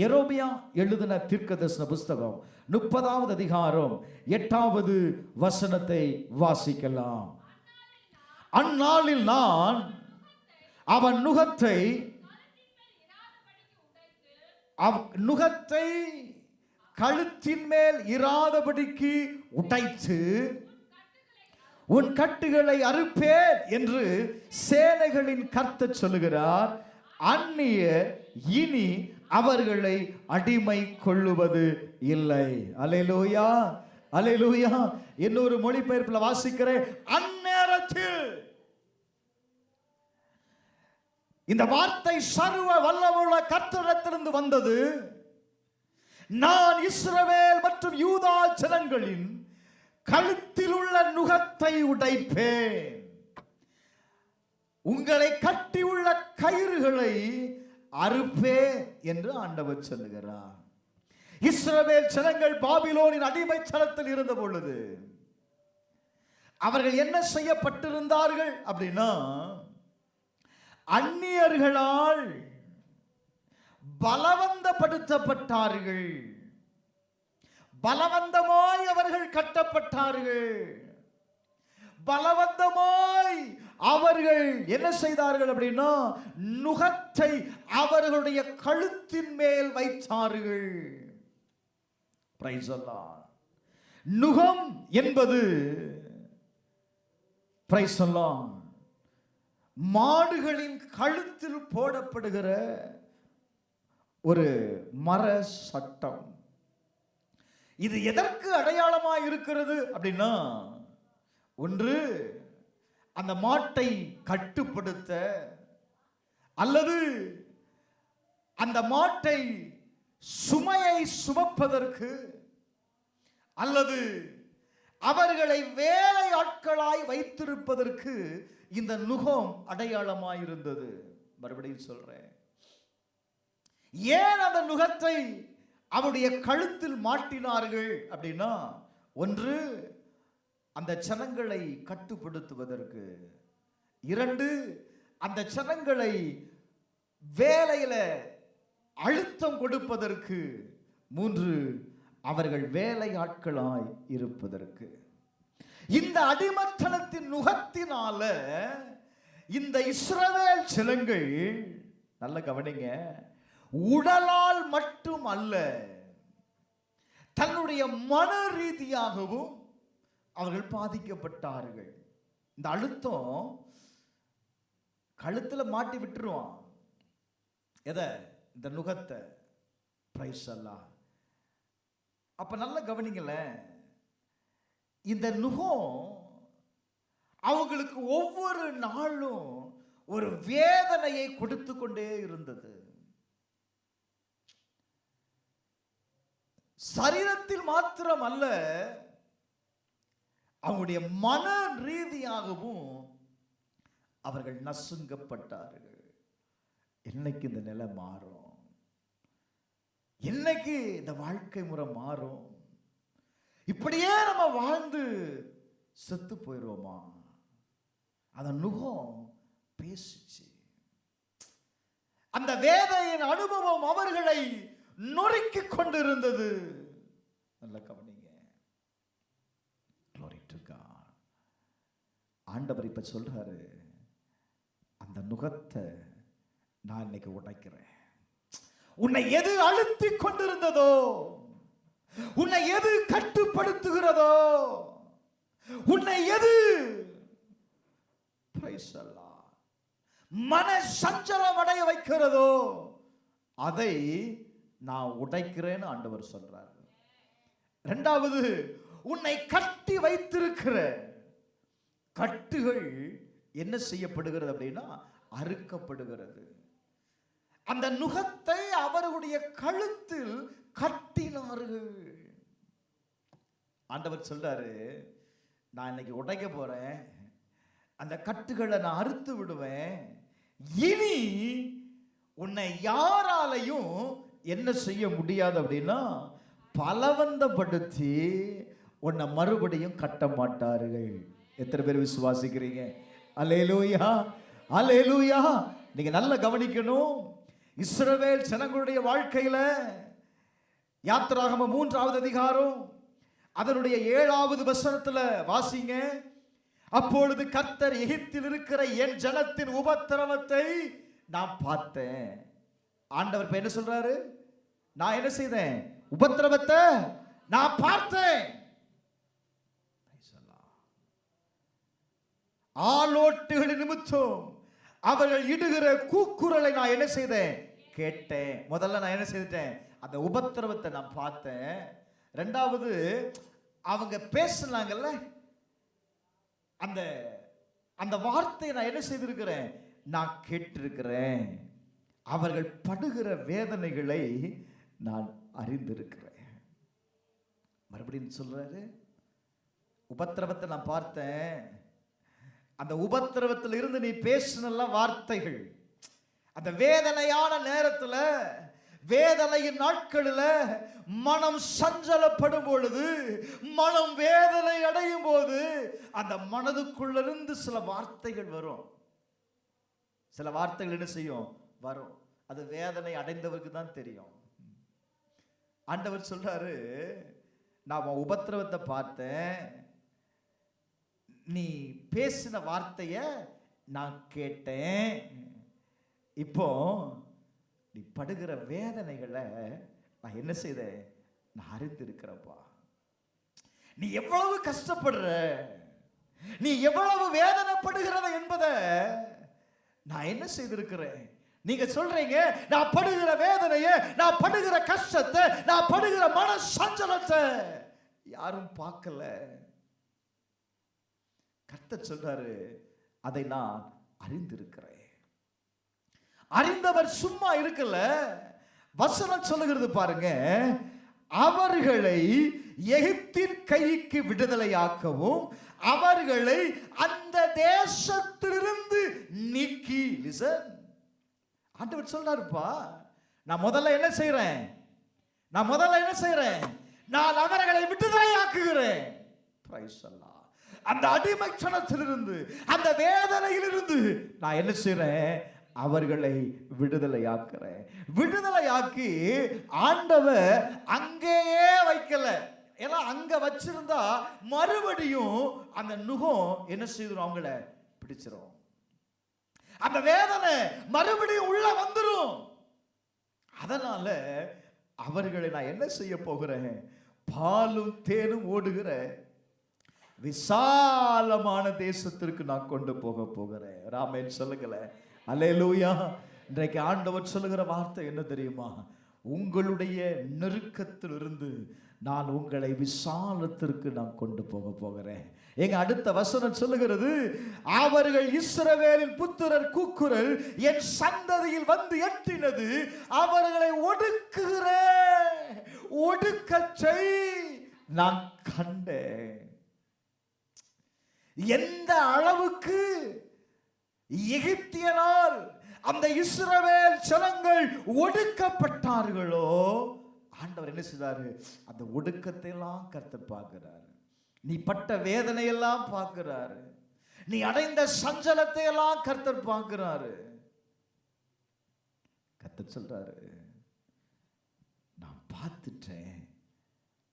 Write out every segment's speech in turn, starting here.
எரேமியா எழுதின தீர்க்கதரிசன புஸ்தகம் 30வது அதிகாரம் 8வது வசனத்தை வாசிக்கலாம். அந்நாளில் நான் அவன் நுகத்தை கழுத்தின் மேல் இராதபடிக்கு உடைத்து உன் கட்டுகளை அறுப்பேன் என்று சேனைகளின் கர்த்தர் சொல்லுகிறார். அந்நியர் இனி அவர்களை அடிமை கொள்ளுவது இல்லை. அல்லேலூயா, அல்லேலூயா. இன்னொரு மொழிபெயர்ப்பில் வாசிக்கிறேன், அந்நேரத்தில். இந்த வார்த்தை சர்வ வல்லமுள்ள கர்த்தரிடத்திலிருந்து வந்தது. நான் இஸ்ரவேல் மற்றும் யூதா ஜனங்களின் கழுத்தில் உள்ள நுகத்தை உடைப்பேன், உங்களை கட்டியுள்ள கயிறுகளை அறுப்பேன் என்று ஆண்டவர் சொல்லுகிறார். இஸ்ரவேல் ஜனங்கள் பாபிலோனின் அடிமைத்தனத்தில் இருந்த பொழுது அவர்கள் என்ன செய்யப்பட்டிருந்தார்கள் அப்படின்னா, அந்நியர்களால் பலவந்தப்படுத்தப்பட்டார்கள். பலவந்தமாய் அவர்கள் கட்டப்பட்டார்கள். பலவந்தமாய் அவர்கள் என்ன செய்தார்கள் அப்படின்னா, நுகத்தை அவர்களுடைய கழுத்தின் மேல் வைத்தார்கள். பிரைஸ் அல்லாஹ். நுகம் என்பது பிரைஸ் அல்லாஹ் மாடுகளின் கழுத்தில் போடப்படுகிற ஒரு மர சட்டம். இது எதற்கு அடையாளமாக இருக்கிறது அப்படின்னா, ஒன்று அந்த மாட்டை கட்டுப்படுத்த, அல்லது அந்த மாட்டை சுமையை சுமப்பதற்கு, அல்லது அவர்களை வேலை ஆட்களாய் வைத்திருப்பதற்கு இந்த நுகம் அடையாளமாய் இருந்தது. மறுபடியும் சொல்றேன், ஏன் அந்த நுகத்தை அவருடைய கழுத்தில் மாட்டினார்கள் அப்படின்னா, ஒன்று அந்த ஜனங்களை கட்டுப்படுத்துவதற்கு, இரண்டு அந்த ஜனங்களை வேலையில அழுத்தம் கொடுப்பதற்கு, மூன்று அவர்கள் வேலை ஆட்களாய் இருப்பதற்கு. இந்த அடிமத்தனத்தின் நுகத்தினால இந்த இஸ்ரவேல் ஜனங்கள், நல்ல கவனிங்க, உடலால் மட்டும் அல்ல, தன்னுடைய மன ரீதியாகவும் அவர்கள் பாதிக்கப்பட்டார்கள். இந்த அழுத்தம் கழுத்துல மாட்டி விட்டுருவான். எதை? இந்த நுகத்தை. பிரைஸ் அல்லாஹ். அப்ப நல்ல கவனிங்கள, இந்த நுகம் அவங்களுக்கு ஒவ்வொரு நாளும் ஒரு வேதனையை கொடுத்து கொண்டே இருந்தது. சரீரத்தில் மாத்திரம் அல்ல, அவங்களுடைய மன ரீதியாகவும் அவர்கள் நசுங்கப்பட்டார்கள். என்னைக்கு இந்த நிலை மாறும்? என்னைக்கு இந்த வாழ்க்கை முறை மாறும்? இப்படியே நம்ம வாழ்ந்து செத்து போயிடுவோமா? அந்த நுகம் பேசிச்சு. அந்த வேதையின் அனுபவம் அவர்களை நொறுக்கி கொண்டிருந்தது. நல்ல கவனிங்க. Glory to God. ஆண்டவர் இப்ப சொல்றாரு, அந்த நுகத்தை நான் இன்னைக்கு உடைக்கிறேன். உன்னை எது அழுத்தி கொண்டிருந்ததோ, உன்னை எது கட்டுப்படுத்துகிறதோ, உன்னை எது மன சஞ்சலம் அடைய வைக்கிறதோ, அதை நான் உடைக்கிறேன்னு ஆண்டவர் சொல்றார். இரண்டாவது, உன்னை கட்டி வைத்திருக்கிற கட்டுகள் என்ன செய்யப்படுகிறது அப்படின்னா, அறுக்கப்படுகிறது. அந்த நுகத்தை அவர்களுடைய கழுத்தில் கட்டினார்கள். ஆண்டவர் சொல்றாரு, நான் இன்னைக்கு உடைக்க போறேன், அந்த கட்டுகளை நான் அறுத்து விடுவேன். இனி உன்னை யாராலையும் என்ன செய்ய முடியாது அப்படின்னா, பலவந்தப்படுத்தி உன்னை மறுபடியும் கட்ட மாட்டார்கள். எத்தனை பேர் விசுவாசிக்கிறீங்க? அல்லேலூயா, அல்லேலூயா. நீங்க நல்லா கவனிக்கணும். இஸ்ரவேல் ஜனங்களுடைய வாழ்க்கையில யாத்திராகமம் 3வது அதிகாரம் அதனுடைய 7வது வசனத்துல வாசிங்க. அப்பொழுது கர்த்தர் எகிப்தில் இருக்கிற என் ஜனத்தின் உபத்திரவத்தை நான் பார்த்தேன். ஆண்டவர் என்ன சொல்றாரு? நான் என்ன செய்தேன்? உபத்திரவத்தை நான் பார்த்தேன். ஆலோட்டுகளின் நிமித்தம் அவர்கள் இடுகிற கூக்குரலை நான் என்ன செய்தேன்? கேட்டேன். முதல்ல நான் என்ன செய்துட்டேன்? அந்த உபத்திரவத்தை நான் பார்த்தேன். ரெண்டாவது, அவங்க பேசினாங்கல்ல, அந்த அந்த வார்த்தையை நான் என்ன செய்திருக்கிறேன்? நான் கேட்டிருக்கிறேன். அவர்கள் படுகிற வேதனைகளை நான் அறிந்திருக்கிறேன். மறுபடியும் சொல்றாரு, உபத்திரவத்தை நான் பார்த்தேன். அந்த உபத்திரவத்தில் இருந்து நீ பேசின வார்த்தைகள், அந்த வேதனையான நேரத்தில், வேதனையின் நாட்களில் மனம் சஞ்சலப்படும் பொழுது, மனம் வேதனை அடையும் போது அந்த மனதுக்குள்ளிருந்து சில வார்த்தைகள் வரும். சில வார்த்தைகள் என்ன செய்யும்? வரும். அது வேதனை அடைந்தவருக்கு தான் தெரியும். ஆண்டவர் சொல்றாரு, நான் உபத்திரவத்தை பார்த்தேன், நீ பேசின வார்த்தைய நான் கேட்டேன். இப்போ நீ படுகிற வேதனைகளை நான் என்ன செய்தேன்? நான் அறிந்திருக்கிறப்பா. நீ எவ்வளவு கஷ்டப்படுற, நீ எவ்வளவு வேதனைப்படுகிறத என்பதை நான் என்ன செய்திருக்கிறேன். நீங்க சொல்றீங்க, நான் படுகிற வேதனையை, நான் படுகிற கஷ்டத்தை, நான் படுகிற மன சஞ்சலத்தை யாரும் பார்க்கல. கர்த்தர் சொல்றாரு, அதை நான் அறிந்திருக்கிறேன். அறிந்தவர் சும்மா இருக்கல. வசனம் சொல்லுகிறது பாருங்க, அவர்களை எகிப்தின் கைக்கு விடுதலையாக்கவும் அவர்களை அந்த தேசத்திலிருந்து நீக்கி. ஆண்டவர் சொல்றாருப்பா, நான் முதல்ல என்ன செய்றேன்? நான் அவர்களை விடுதலையாக்குகிறேன். பிரைஸ் அல்லாஹ். அந்த அடிமைத்தனத்திலிருந்து, அந்த வேதனையிலிருந்து நான் என்ன செய்றேன்? அவர்களை விடுதலையாக்குறேன். விடுதலையாக்கி ஆண்டவர் அங்கேயே வைக்கல. ஏன்னா அங்க வச்சிருந்தா மறுபடியும் அந்த நுகம் என்ன செய்யும்? அவங்கள பிடிச்சிரும். அந்த வேதனை மறுபடியும் உள்ள வந்துரும். அதனால அவர்களை நான் என்ன செய்ய போகிறேன்? பாலும் தேனும் ஓடுகிற விசாலமான தேசத்திற்கு நான் கொண்டு போக போகிறேன். ராமேன் சொல்லுங்களே, அல்லேலூயா. இன்றைக்கு ஆண்டவர் சொல்லுகிற வார்த்தை என்ன தெரியுமா? உங்களுடைய நெருக்கத்திலிருந்து நான் உங்களை விசாலத்திற்கு நான் கொண்டு போக போகிறேன். எங்க அடுத்த வசனம் சொல்லுகிறது, அவர்கள் இஸ்ரவேலின் புத்திரர் கூக்குரல் என் சந்ததியில் வந்து எட்டினது, அவர்களை ஒடுக்கச்சை நான் கண்டேன். எந்த அளவுக்கு எகிப்தியனால் அந்த இஸ்ரவேல் ஜனங்கள் ஒடுக்கப்பட்டார்களோ, ஆண்டவர் என்ன செய்தாரு? அந்த ஒடுக்கத்தை எல்லாம் கர்த்தர் பார்க்கிறார். நீ பட்ட வேதனையெல்லாம் பார்க்கிறாரு. நீ அடைந்த சஞ்சலத்தை எல்லாம் கர்த்தர் பார்க்கிறாரு. கர்த்தர் சொல்றாரு, நான் பார்த்துட்டேன்.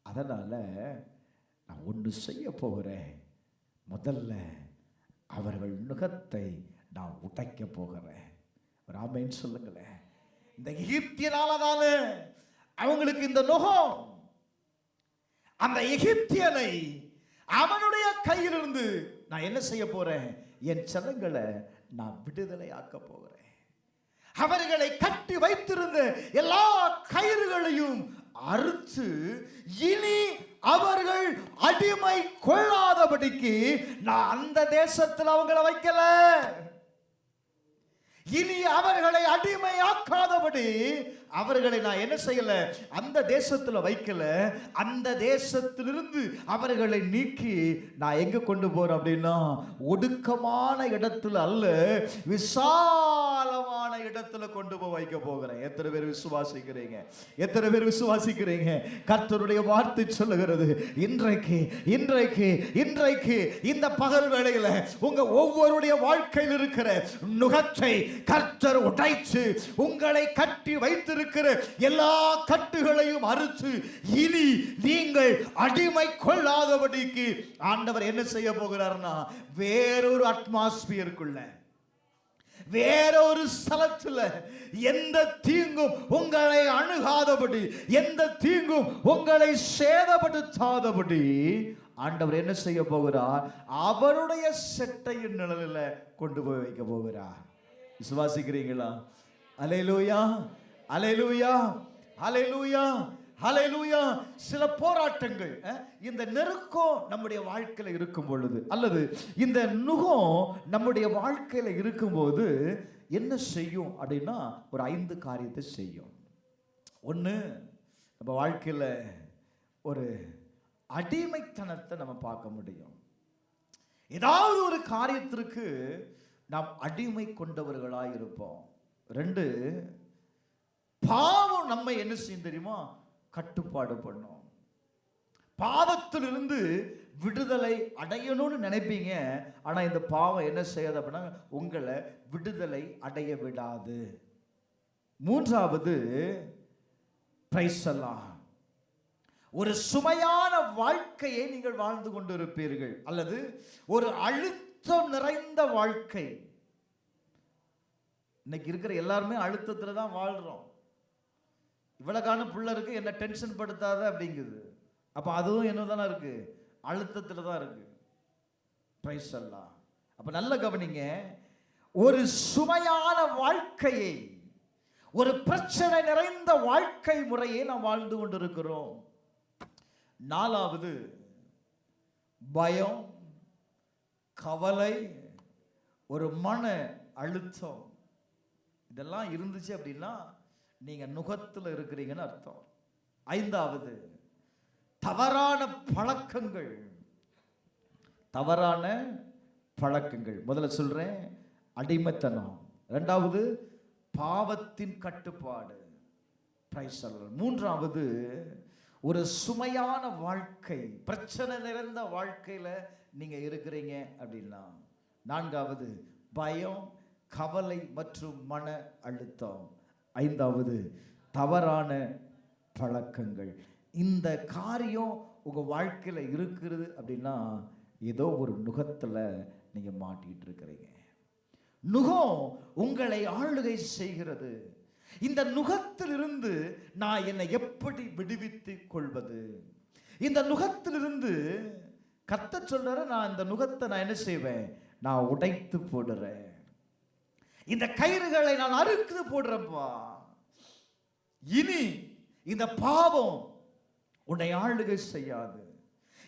அதனால நான் ஒன்று செய்ய போகிறேன். முதல்ல அவர்கள் நுகத்தை நான் உடைக்க போகிறேன். ராமேன் சொல்லுங்களேன். இந்த எகிப்தியனால அவங்களுக்கு இந்த நுகம், அந்த எகிப்தியனை அவனுடைய கையிலிருந்து நான் என்ன செய்ய போறேன்? என் ஜனங்களை நான் விடுதலை ஆக்க போகிறேன். அவர்களை கட்டி வைத்திருந்த எல்லா கயிறுகளையும் அறுத்து இனி அவர்கள் அடிமை கொள்ளாதபடிக்கு நான் அந்த தேசத்தில் அவங்களை வைக்கல. இனி அவர்களை அடிமையாக்காதபடி அவர்களை நான் என்ன செய்யல? அந்த தேசத்துல வைக்கல. அந்த தேசத்திலிருந்து அவர்களை நீக்கி நான் எங்க கொண்டு போறேன் அப்படின்னா, ஒடுக்கமான இடத்துல அல்ல, விசாலமான இடத்துல கொண்டு போய் வைக்க போகிறேன். எத்தனை பேர் விசுவாசிக்கிறீங்க? எத்தனை பேர் விசுவாசிக்கிறீங்க? கர்த்தருடைய வார்த்தை சொல்லுகிறது, இன்றைக்கு இன்றைக்கு இன்றைக்கு இந்த பகல் வேளையில உங்க ஒவ்வொருடைய வாழ்க்கையில் இருக்கிற நுகத்தை கர்த்தர் உடைத்து உங்களை கட்டி வைத்திருக்கிற எல்லா கட்டுகளையும் அறுத்து இனி நீங்கள் அடிமை கொள்ளாதபடிக்கு ஆண்டவர் என்ன செய்ய போகிறார்னா வேறொரு அட்மாஸ்பியருக்குள்ள, வேறொரு ஸ்தலத்துல எந்த தீங்கும் உங்களை அணுகாதபடி, எந்த தீங்கும் உங்களை சேதப்படுத்தாதபடி ஆண்டவர் என்ன செய்ய போகிறார்? அவருடைய செட்டையின் நிழலில் கொண்டு போய் வைக்க போகிறார். விசுவாசிக்கிறீங்களா? அல்லேலூயா, அல்லேலூயா, அல்லேலூயா, அல்லேலூயா. சில போராட்டங்கள் இந்த நெருக்கம் நம்முடைய வாழ்க்கையில் இருக்கும் பொழுது, அல்லது இந்த நுகம் நம்முடைய வாழ்க்கையில் இருக்கும்போது என்ன செய்யும் அப்படின்னா ஒரு 5 காரியத்தை செய்யும். ஒன்று, நம்ம வாழ்க்கையில் ஒரு அடிமைத்தனத்தை நம்ம பார்க்க முடியும். ஏதாவது ஒரு காரியத்திற்கு நாம் அடிமை கொண்டவர்களாக இருப்போம். 2, பாவம் நம்ம என்ன செய்யும் தெரியுமா? கட்டுப்பாடு பண்ணும். பாவத்திலிருந்து விடுதலை அடையணும்னு நினைப்பீங்க, ஆனா இந்த பாவம் என்ன செய்யாது அப்படின்னா உங்களை விடுதலை அடைய விடாது. 3வது, பிரைஸ் எல்லாம் ஒரு சுமையான வாழ்க்கையை நீங்கள் வாழ்ந்து கொண்டிருப்பீர்கள், அல்லது ஒரு அழுத்தம் நிறைந்த வாழ்க்கை. இன்னைக்கு இருக்கிற எல்லாருமே அழுத்தத்துல தான் வாழ்றோம். இவ்வளவுக்கான புள்ள இருக்கு, என்ன டென்ஷன் படுத்தாத அப்படிங்குது. அப்ப அதுவும் என்னதானே இருக்கு? அழுத்தத்துல தான் இருக்கு. பிரைஸ் எல்லாம். அப்ப நல்ல கவனிங்க, ஒரு சுமையான வாழ்க்கையை, ஒரு பிரச்சனை நிறைந்த வாழ்க்கை முறையை நாம் வாழ்ந்து கொண்டிருக்கிறோம். 4வது, பயம், கவலை, ஒரு மன அழுத்தம். இதெல்லாம் இருந்துச்சு அப்படின்னா நீங்க நுகத்துல இருக்கிறீங்கன்னு அர்த்தம். 5வது, தவறான பழக்கங்கள். தவறான பழக்கங்கள். முதல்ல சொல்றேன், அடிமைத்தனம். 2வது, பாவத்தின் கட்டுப்பாடு. 3வது, ஒரு சுமையான வாழ்க்கை, பிரச்சனை நிறைந்த வாழ்க்கையில நீங்க இருக்கிறீங்க அப்படின்னா. 4வது, பயம், கவலை மற்றும் மன அழுத்தம். 5வது, தவறான பழக்கங்கள். இந்த காரியம் உங்க வாழ்க்கையில இருக்கிறது அப்படின்னா ஏதோ ஒரு நுகத்துல நீங்க மாட்டிட்டு இருக்கிறீங்க. நுகம் உங்களை ஆளுகை செய்கிறது. இந்த நுகத்திலிருந்து நான் என்னை எப்படி விடுவித்துக் கொள்வது? இந்த நுகத்திலிருந்து கர்த்தர் சொல்றாரு, நான் இந்த நுகத்தை நான் என்ன செய்வேன்? நான் உடைத்து போடுறேன். இந்த கயிறுகளை நான் அறுத்து போடுறப்பா. இனி இந்த பாவம் உன்னை ஆளுகை செய்யாது.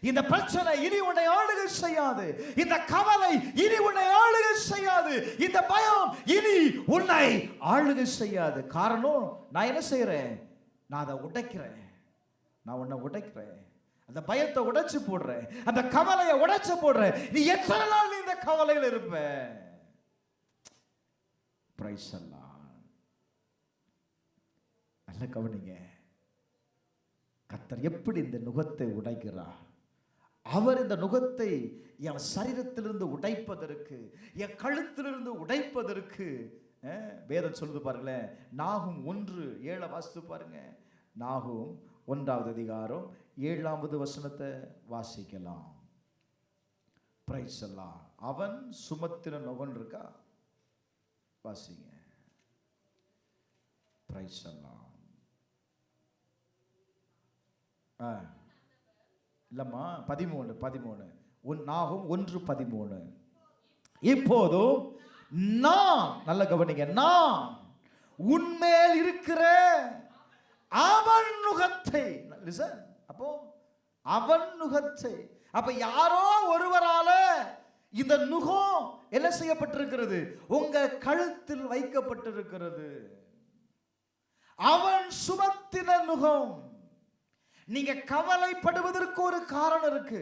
இந்த பிரச்சனை இனி உன்னை ஆளுகை செய்யாது. இந்த கவலை இனி உன்னை ஆளுகை செய்யாது. இந்த பயம் இனி உன்னை ஆளுகை செய்யாது. காரணம், நான் என்ன செய்யறேன்? நான் அதை உடைக்கிறேன். நான் உன்னை உடைக்கிறேன். அந்த பயத்தை உடைச்சு போடுறேன். அந்த கவலையை உடைச்சு போடுறேன். நீ எத்தனை நாள் நீ இந்த கவலையில் இருப்ப? பிரைஸ் எல்லாம். நல்ல கவனிங்க, கர்த்தர் எப்படி இந்த நுகத்தை உடைக்கிறார்? அவர் இந்த நுகத்தை என் சரீரத்திலிருந்து உடைப்பதற்கு, என் கழுத்திலிருந்து உடைப்பதற்கு வேதம் சொல்லுது பாருங்களேன். நாகும் 1:7 வாசித்து பாருங்க. நாகும் 1வது அதிகாரம் 7வது வசனத்தை வாசிக்கலாம். பிரைஸ் எல்லாம். அவன் சுமத்தின நுகன் இருக்கா? வாசிங்க. பிரைஸ் எல்லாம். இல்லம்மா, 13 நாகும் 1:13. இப்போதும் நான், நல்ல கவனிங்க, நான் உன்மேல் இருக்கிற அவன் நுகத்தை, அப்போ அவன் நுகத்தை, அப்ப யாரோ ஒருவரால இந்த நுகம் என்ன செய்யப்பட்டிருக்கிறது? உங்க கழுத்தில் வைக்கப்பட்டிருக்கிறது. அவன் சுமத்தின நுகம். நீங்க கவலைப்படுவதற்கு ஒரு காரணம் இருக்கு,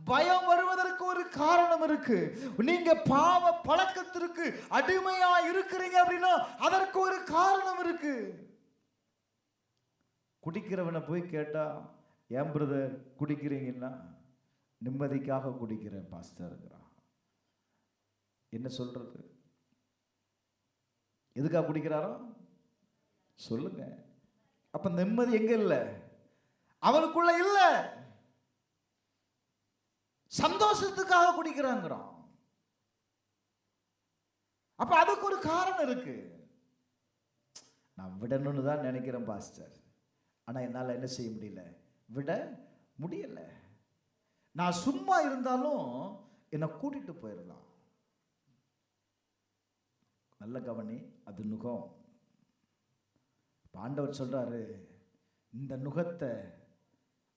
பயம் வருவதற்கு ஒரு காரணம் இருக்கு. நீங்க பாவ பழக்கத்திற்கு அடிமையா இருக்கிறீங்க அப்படின்னா அதற்கு ஒரு காரணம் இருக்கு. குடிக்கிறவனை போய் கேட்டா, ஏன் பிரதர் குடிக்கிறீங்கன்னா, நிம்மதிக்காக குடிக்கிறேன் பாஸ்டர். என்ன சொல்றது? எதுக்காக குடிக்கிறாரோ சொல்லுங்க. அப்ப நிம்மதி எங்க இல்லை? அவனுக்குள்ள இல்ல. சந்தோஷத்துக்காக குடிக்கிறாங்கிறான். அப்ப அதுக்கு ஒரு காரணம் இருக்கு. நான் விடணும்னு தான் நினைக்கிறேன் பாஸ்டர், ஆனா என்னால என்ன செய்ய முடியல, விட முடியல. நான் சும்மா இருந்தாலும் என்னை கூட்டிட்டு போயிடலாம். நல்ல கவனி, அது நுகம். ஆண்டவர் சொல்றாரு, இந்த நுகத்தை,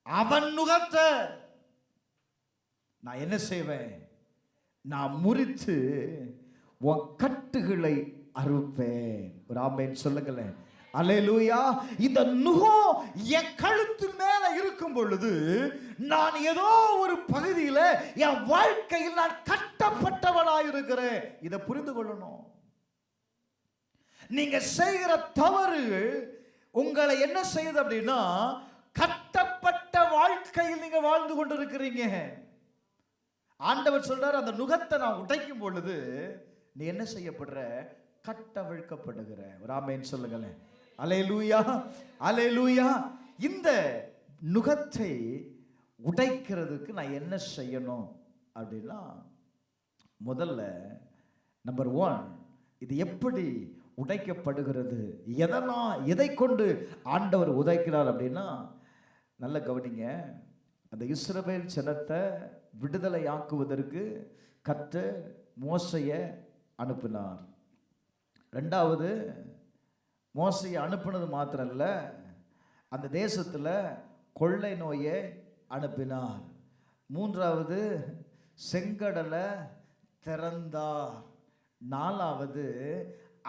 அவன் நுகத்தை நான் என்ன செய்வேன், நான் முறித்து உன் கட்டுகளை அறுப்பேன். ஒரு ஆமென் சொல்லுங்களேன். அல்லேலூயா. இந்த நுகம் என் கழுத்து மேல இருக்கும் பொழுது நான் ஏதோ ஒரு பகுதியில் என் வாழ்க்கையில் நான் கட்டப்பட்டவனாய் இருக்கிறேன். இதை புரிந்து கொள்ளணும். நீங்க செய்கிற தவறு உங்களை என்ன செய்யுது அப்படின்னா, கட்டப்பட்ட வாழ்க்கையில் நீங்க வாழ்ந்து கொண்டிருக்கிறீங்க. ஆண்டவர் சொல்றாரு, அந்த நுகத்தை நான் உடைக்கும் பொழுது நீ என்ன செய்யப்படுற, கட்டவிழ்க்கப்படுகிற. ஒரு ஆமென் சொல்லுங்களேன். அல்லேலூயா, அல்லேலூயா. இந்த நுகத்தை உடைக்கிறதுக்கு நான் என்ன செய்யணும் அப்படின்னா, முதல்ல நம்பர் 1, இது எப்படி உடைக்கப்படுகிறது, எதை கொண்டு ஆண்டவர் உதைக்கிறார் அப்படின்னா, நல்ல கவனிங்க. அந்த இஸ்ரவேல் ஜனத்தை விடுதலை ஆக்குவதற்கு கர்த்தர் மோசையை அனுப்பினார். 2வது, மோசையை அனுப்பினது மாத்திரம் இல்ல, அந்த தேசத்தில் கொள்ளை நோயை அனுப்பினார். 3வது, செங்கடலை திறந்தார். 4வது,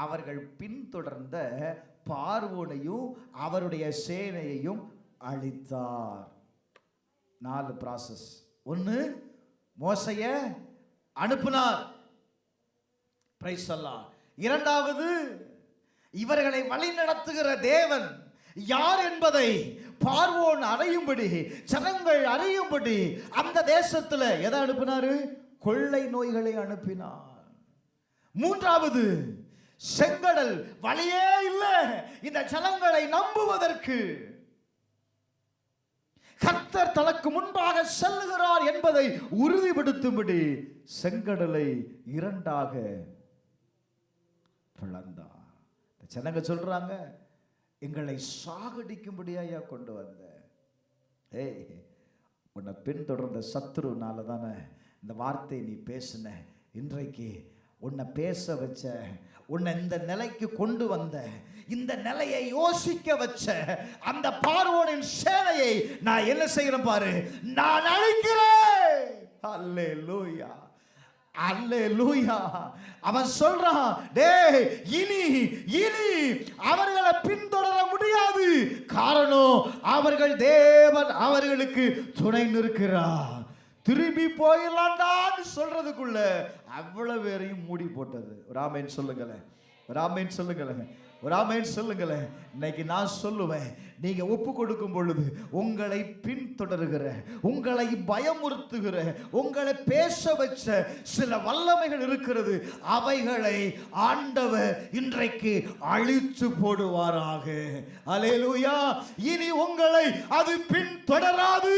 அவர்கள் பின்தொடர்ந்த பார்வோனையும் அவருடைய சேனையையும் அழித்தார். 4 ப்ராசஸ். 1, மோசையை அனுப்பினார். பிரைஸ் அல்லாஹ். 2வது, இவர்களை வழி நடத்துகிற தேவன் யார் என்பதை பார்வோன் அறியும்படி, ஜனங்கள் அறியும்படி அந்த தேசத்தில் எதை அனுப்பினாரு, கொள்ளை நோய்களை அனுப்பினார். 3வது, செங்கடல் வழியே இல்லை இந்த ஜனங்களை நம்புவதற்கு. கர்த்தர் தனக்கு முன்பாக செல்லுகிறார் என்பதை உறுதிப்படுத்தும்படி செங்கடலை 2ஆக பிளந்தார். ஜனங்க சொல்றாங்க, எங்களை சாகடிக்கும்படியா கொண்டு வந்த, உன்னை பின்தொடர்ந்த சத்துருனால தானே இந்த வார்த்தை நீ பேசின. இன்றைக்கு உன்னை பேச வச்ச, உன்னை இந்த நிலைக்கு கொண்டு வந்த, இந்த நிலையை யோசிக்க வச்ச அந்த பார்வோனின் சேனையை நான் என்ன செய்கிறேன் பாரு, நான் அழிக்கிறேன். அல்லேலூயா, அல்லேலூயா. அவன் சொல்றான், டேய், இனி அவர்களை பின்தொடர முடியாது. காரணம், அவர்கள் தேவன் அவர்களுக்கு துணை நிற்கிறார். திரும்பி போயிடலாண்டான்னு சொல்றதுக்குள்ள அவ்வளவு பேரையும் மூடி போட்டது. ஒரு ஆமென் சொல்லுங்களேன், ஒரு ஆமென் சொல்லுங்களேன், ஒரு ஆமென் சொல்லுங்களேன். இன்னைக்கு நான் சொல்லுவேன், நீங்க ஒப்பு கொடுக்கும் பொழுது உங்களை பின்தொடர்கிற, உங்களை பயமுறுத்துகிற, உங்களை பேச வச்ச சில வல்லமைகள் இருக்கிறது. அவைகளை ஆண்டவர் இன்றைக்கு அழித்து போடுவாராக. அல்லேலூயா. இனி உங்களை அது பின்தொடராது.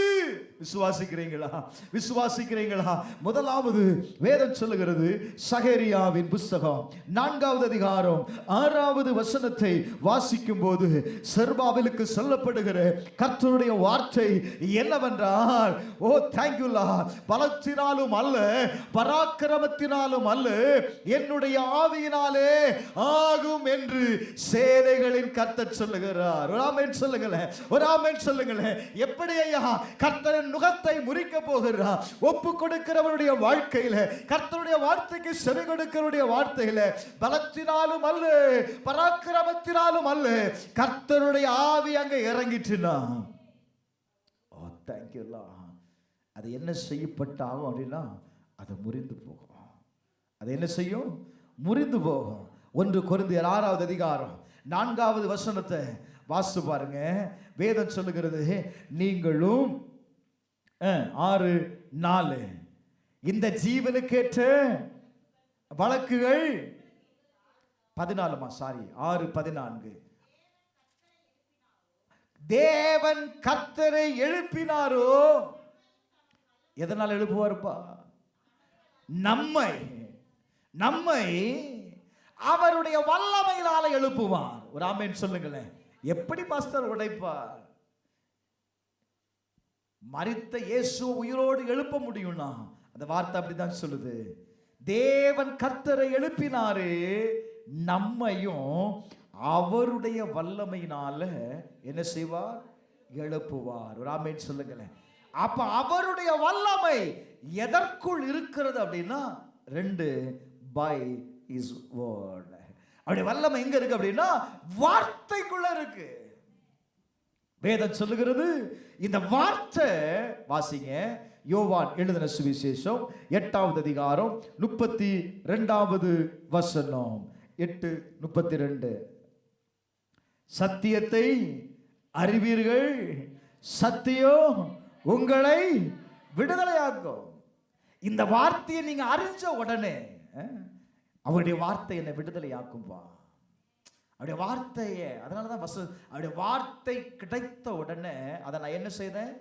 விசுவாசிக்கிறீங்களா? விசுவாசிக்கிறீங்களா? முதலாவது வேதம் சொல்லுகிறது, சகரியாவின் புத்தகம் 4வது அதிகாரம் 6வது வசனத்தை வாசிக்கும் போது செருபாபேலுக்கு சொல்லப்படுகிற கர்த்தருடைய வார்த்தை என்னவென்றால், ஓ தேங்க்யூ லார்ட், பலத்தினாலும் அல்ல, பராக்கிரமத்தினாலும் அல்ல, என்னுடைய ஆவியினாலே ஆகும் என்று சேனைகளின் கர்த்தர் சொல்லுகிறார். ஒரு ஆமென் சொல்லுங்களேன், ஒரு ஆமென் சொல்லுங்களேன். எப்படி ஐயா கர்த்தரின் நுகத்தை முறிக்க போகிறார்? ஒப்பு கொடுக்கிறவருடைய வாழ்க்கையில, கர்த்தருடைய வார்த்தைக்கு செவி கொடுக்கிறவருடைய வாழ்க்கையில, பலத்தினாலும் அல்ல, பராக்கிரமத்தினாலும் அல்ல, கர்த்தருடைய ஆவி அங்க இறங்கிட்டுனா, ஓ தேங்க்யூ லார்ட், அது என்ன செய்யப்பட்டாகும் அப்படின்னா அது முறிந்து போகும். அது என்ன செய்யும்? முறிந்து போகும். 1 கொரிந்தியர் 6வது அதிகாரம் 4வது வசனத்தை வாசித்து பாருங்க. வேதம் சொல்லுகிறது, நீங்களும் 6:4 இந்த ஜீவனுக்கேற்ற வழக்குகள் 14 சாரி 6:14. தேவன் கர்த்தரை எழுப்பினாரோ. எதனால் எழுப்புவார்ப்பா? நம்மை அவருடைய வல்லமையினால எழுப்புவார். ஒரு ஆமென் சொல்லுங்களேன். எப்படி பாஸ்டர் உடைப்பார்? மரித்த இயேசு உயிரோடு எழுப்ப முடியும்னா அந்த வார்த்தை அப்படிதான் சொல்லுது. தேவன் கர்த்தரை எழுப்பினாரு, நம்மையும் அவருடைய வல்லமையினால என்ன செய்வார்? எழுப்புவார். ஒரு ஆமென் சொல்லுங்களேன். அப்ப அவருடைய வல்லமை எதற்குள் இருக்கிறது அப்படின்னா 2 by his word. அவருடைய வல்லமை எங்க இருக்கு அப்படின்னா வார்த்தைக்குள்ள இருக்கு. வேதம் சொல்லுகிறது, இந்த வார்த்தை வாசிங்க, யோவான் எழுதின சுவிசேஷம் 8வது அதிகாரம் 32வது வசனம். 8:32. சத்தியத்தை அறிவீர்கள், சத்தியம் உங்களை விடுதலையாக்கும். இந்த வார்த்தையை நீங்க அறிஞ்ச உடனே அவருடைய வார்த்தை என்னை விடுதலையாக்கும்பா. அவருடைய வார்த்தையே, அதனாலதான் அவருடைய வார்த்தை கிடைத்த உடனே அதை நான் என்ன செய்தேன்?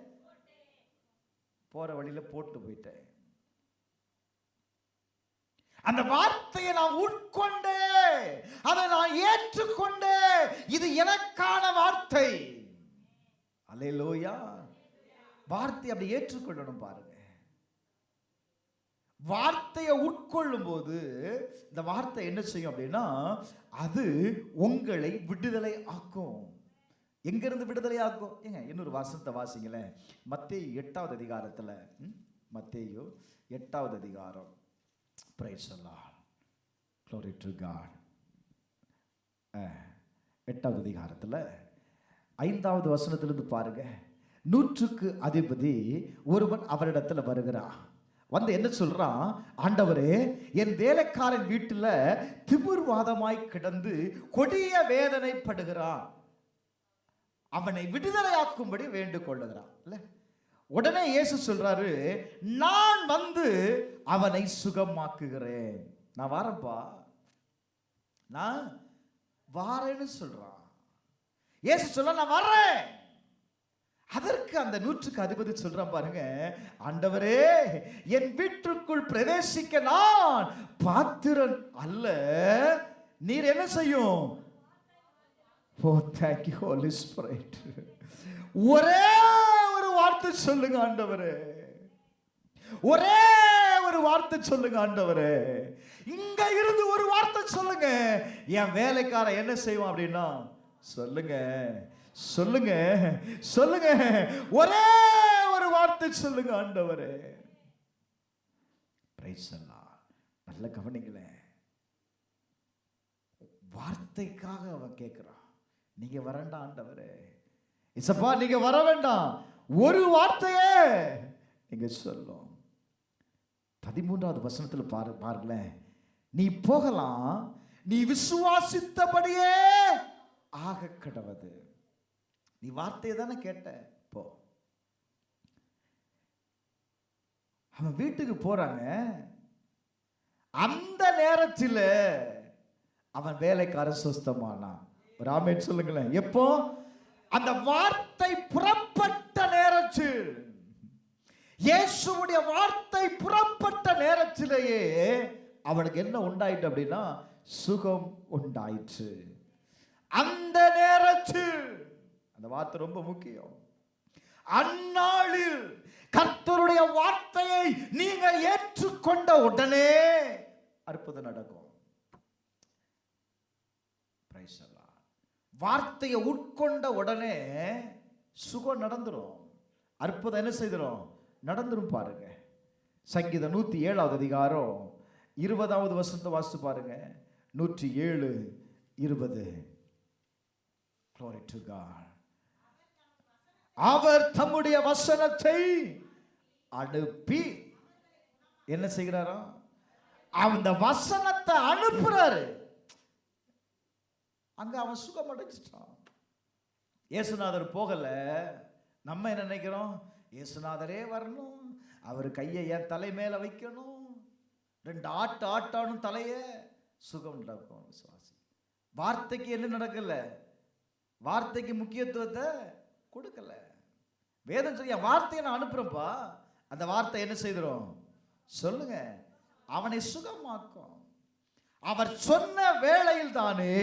போற வழியில போட்டு போயிட்டேன். அந்த வார்த்தையை நான் உட்கொண்டே, அதை நான் ஏற்றுக்கொண்டே. இது எனக்கான வார்த்தை. அல்லேலூயா. வார்த்தை அப்படி ஏற்றுக்கொள்ளணும் பாருங்க. வார்த்தையை உட்கொள்ளும் போது இந்த வார்த்தை என்ன செய்யும் அப்படின்னா அது உங்களை விடுதலை ஆக்கும். எங்கிருந்து விடுதலை ஆக்கும்? ஏங்க இன்னொரு வசனத்தை வாசிங்களேன். மத்தேயு 8வது அதிகாரத்துல, மத்தேயு 8வது அதிகாரம். Praise the Lord. Glory to God. 8வது அதிகாரத்துல 5வது வசனத்திலிருந்து பாருங்க. 100க்கு அதிபதி ஒருவன் அவரிடத்துல வருகிறான். வந்து என்ன சொல்றான்? ஆண்டவரே, என் வேலைக்காரன் வீட்டுல திமிர்வாதமாய் கிடந்து கொடிய வேதனைப்படுகிறான், அவனை விடுதலையாக்கும்படி வேண்டிக் கொள்ளுகிறான். இல்ல, உடனே இயேசு சொல்றாரு, நான் வந்து அவனை சுகமாக்குகிறேன். நான் வாரப்பா, நான் வாரேன்னு சொல்றான். இயேசு சொல்ல, நான் வர்றேன். அதற்கு அந்த 100க்கு அதிபதி சொல்றான் பாருங்க, ஆண்டவரே, என் வீட்டுக்குள் பிரவேசிக்க நான் பாத்திரன் அல்ல, நீர் என்ன செய்யும்? Oh, thank you, Holy Spirit. ஒரே ஒரு வார்த்தை சொல்லுங்க ஆண்டவரே, ஒரே ஒரு வார்த்தை சொல்லுங்க ஆண்டவரே. இங்க இருந்து ஒரு வார்த்தை சொல்லுங்க, என் வேலைக்காரன் என்ன செய்வான் அப்படின்னா சொல்லுங்க, சொல்லுங்க, சொல்லுங்க, ஒரே ஒரு வார்த்தை சொல்லுங்க ஆண்டவரே. Praise the Lord. நல்ல கவனிங்களேன். வார்த்தைக்காக அவன் கேட்கிறான். நீங்க வரண்டா ஆண்டவரே, இசப்பா நீங்க வர வேண்டாம், ஒரு வார்த்தையே நீங்க சொல்லும். 13வது வசனத்தில் பாருங்களேன், நீ போகலாம், நீ விசுவாசித்தபடியே ஆக கடவது. நீ வார்த்தையை தானே கேட்ட, போ. அவன் வீட்டுக்கு போறாங்க. அந்த நேரத்தில் அவன் வேலைக்காரன் சுஸ்தமானான். ஒரு ஆமென் சொல்லுங்களேன். எப்போ? அந்த வார்த்தை புறப்பட்ட நேரத்தில், இயேசுவுடைய வார்த்தை புறப்பட்ட நேரத்திலேயே அவனுக்கு என்ன உண்டாயிட்டு அப்படின்னா சுகம் உண்டாயிற்று. அந்த நேரத்தில், அந்த வார்த்தை ரொம்ப முக்கியம். அந்நாளில் கர்த்தருடைய வார்த்தையை நீங்கள் ஏற்றுக்கொண்ட உடனே அற்புதம் நடக்கும். Praise the Lord. வார்த்தையை உட்கொண்ட உடனே சுகம் நடந்துரும், அற்புதம் என்ன செய்திரும்? நடந்துரும். பாருங்க, சங்கீதம் 107வது அதிகாரம் 20வது வசனத்தை வாசித்து பாருங்க. 107:20. Glory to God. அவர் தம்முடைய வசனத்தை அனுப்பி என்ன செய்கிறாரா? அந்த வசனத்தை அனுப்புறாரு. அங்க அவன் சுகம் அடைஞ்சிட்டான். இயேசுநாதர் போகல. நம்ம என்ன நினைக்கிறோம்? இயேசுநாதரே வரணும், அவர் கையை என் தலை மேல வைக்கணும், 2 ஆட்டானும் தலைய சுகம் நடக்கும். விசுவாசி வார்த்தைக்கு என்ன நடக்கல? வார்த்தைக்கு முக்கியத்துவத்தை கொடுக்கல. வேதம் சொல்ல வார்த்தையை நான் அனுப்புறேன்ப்பா, அந்த வார்த்தை என்ன செய்துரும் சொல்லுங்க, அவனை சுகமாக்கும். அவர் சொன்ன வேளையில் தானே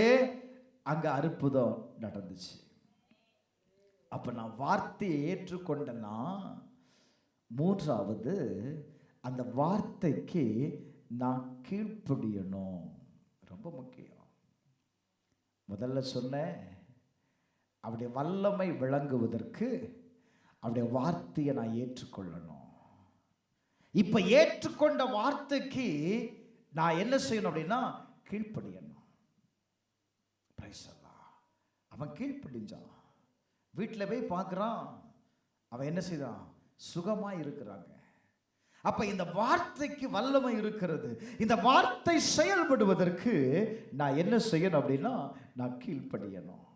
அங்க அற்புதம் நடந்துச்சு. அப்ப நான் வார்த்தையை ஏற்றுக்கொண்டேன்னா, மூன்றாவது அந்த வார்த்தைக்கு நான் கீழ்ப்படியணும். ரொம்ப முக்கியம். முதல்ல சொன்னேன், அவருடைய வல்லமை விளங்குவதற்கு அவருடைய வார்த்தையை நான் ஏற்றுக்கொள்ளணும். இப்ப ஏற்றுக்கொண்ட வார்த்தைக்கு நான் என்ன செய்யணும் அப்படின்னா கீழ்ப்படியணும். அவன் கீழ்ப்படிஞ்சான். வீட்டில் போய் பார்க்குறான், அவன் என்ன செய்தான்? சுகமா இருக்கிறாங்க. அப்ப இந்த வார்த்தைக்கு வல்லமை இருக்கிறது. இந்த வார்த்தை செயல்படுவதற்கு நான் என்ன செய்யணும் அப்படின்னா நான் கீழ்ப்படியணும்.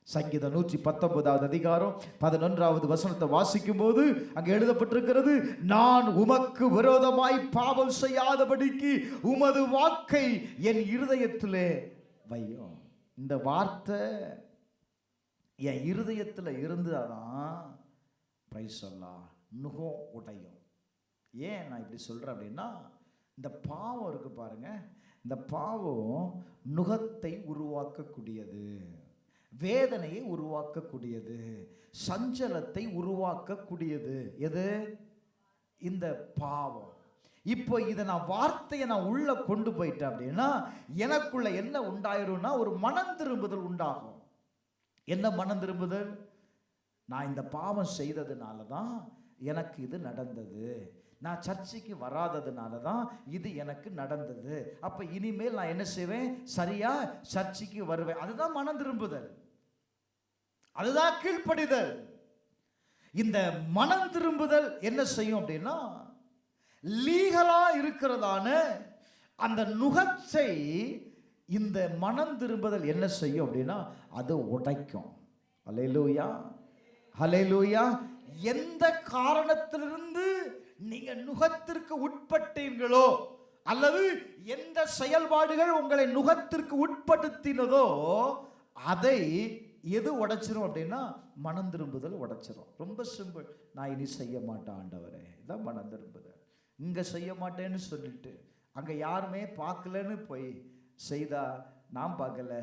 சங்கீதம் 119வது அதிகாரம் 11வது வசனத்தை வாசிக்கும் போது அங்கே எழுதப்பட்டிருக்கிறது, நான் உமக்கு விரோதமாய் பாவம் செய்யாதபடிக்கு உமது வாக்கை என் இருதயத்திலே வையும். இந்த வார்த்தை என் இருதயத்தில் இருந்தாதான் பிரைஸ் சொல்லலாம் நுகம் உடையும். ஏன் நான் இப்படி சொல்றேன் அப்படின்னா, இந்த பாவம் இருக்கு பாருங்க, இந்த பாவம் நுகத்தை உருவாக்கக்கூடியது, வேதனையை உருவாக்கக்கூடியது, சஞ்சலத்தை உருவாக்கக்கூடியது. எது? இந்த பாவம். இப்போ இதை நான் வார்த்தையை நான் உள்ள கொண்டு போயிட்டேன் அப்படின்னா எனக்குள்ள என்ன உண்டாயிரும்னா ஒரு மனம் திரும்புதல் உண்டாகும். என்ன மனம் திரும்புதல்? நான் இந்த பாவம் செய்ததுனால தான் எனக்கு இது நடந்தது, நான் சர்ச்சைக்கு வராததுனால தான் இது எனக்கு நடந்தது, அப்ப இனிமேல் நான் என்ன செய்வேன்? சரியா சர்ச்சைக்கு வருவேன். அதுதான் மனம் திரும்புதல், அதுதான் கீழ்ப்படிதல். இந்த மனம் திரும்புதல் என்ன செய்யும் அப்படின்னா, லீகலா இருக்கிறதான அந்த நுகத்தை இந்த மனம் திரும்புதல் என்ன செய்யும் அப்படின்னா அது உடைக்கும். ஹல்லேலூயா, ஹல்லேலூயா. எந்த காரணத்திலிருந்து நீங்க நுகத்திற்கு உட்பட்டீர்களோ அல்லது எந்த செயல்பாடுகள் உங்களை நுகத்திற்கு உட்படுத்தினதோ அதை எது உடைச்சிரும் அப்படின்னா மனம் திரும்புதல் உடைச்சிரும். ரொம்ப சிம்பிள். நான் இனி செய்ய மாட்டேன் ஆண்டவரே, இதான் மனம் திரும்புதல். இங்க செய்ய மாட்டேன்னு சொல்லிட்டு அங்க யாருமே பார்க்கலன்னு போய் செய்தா நான் பார்க்கல,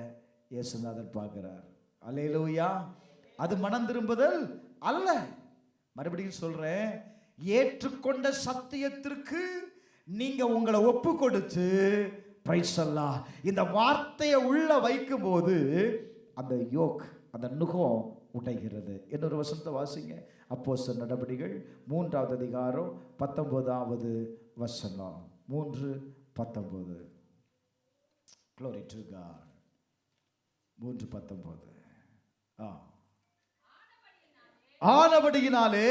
இயேசுநாதர் பார்க்கிறார். அல்லேலூயா. அது மனம் திரும்புதல் அல்ல. மறுபடியும் சொல்றேன், ஏற்றுக்கொண்ட சத்தியத்திற்கு நீங்க உங்களை ஒப்பு கொடுத்து பிரைஸ் அல்லாஹ் இந்த வார்த்தையை உள்ள வைக்கும் போது அந்த யோக், அந்த நுகம் உடைகிறது. இன்னொரு வசனத்தை வாசிங்க. அப்போஸ்தலர் நடபடிகள் 3வது அதிகாரம் 19வது வசனம். 3:19. Glory to God. 3:19. ஆனபடியினாலே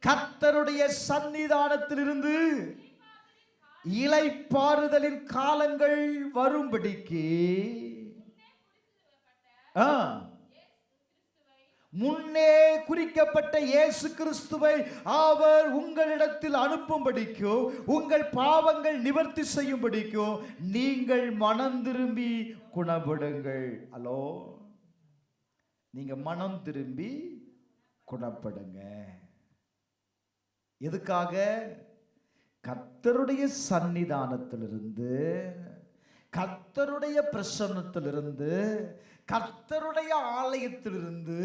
கர்த்தருடைய சந்நிதானத்திலிருந்து இளைப்பாறுதலின் காலங்கள் வரும்படிக்கு முன்னே குறிக்கப்பட்ட இயேசு கிறிஸ்துவை அவர் உங்களிடத்தில் அனுப்பும்படிக்கோ உங்கள் பாவங்கள் நிவர்த்தி செய்யும்படிக்கோ நீங்கள் மனம் திரும்பி குணப்படுங்கள். ஹலோ, நீங்க மனம் திரும்பி குணப்படுங்க. எதுக்காக? கர்த்தருடைய சந்நிதானத்திலிருந்து, கர்த்தருடைய பிரசன்னத்திலிருந்து, கர்த்தருடைய ஆலயத்திலிருந்து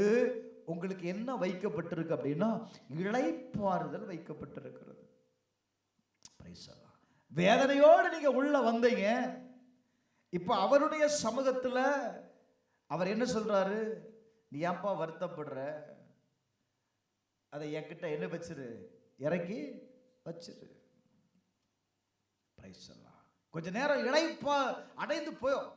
உங்களுக்கு என்ன வைக்கப்பட்டிருக்கு அப்படின்னா இளைப்பாறுதல் வைக்கப்பட்டிருக்கிறது. வேதனையோடு நீங்க உள்ள வந்தீங்க. இப்ப அவருடைய சமூகத்துல அவர் என்ன சொல்றாரு? நீ ஏன்பா வருத்தப்படுற? அதை என்கிட்ட என்ன வச்சிரு, இறக்கி வச்சிரு. கொஞ்ச நேரம் இளைப்பா அடைந்து போயும்.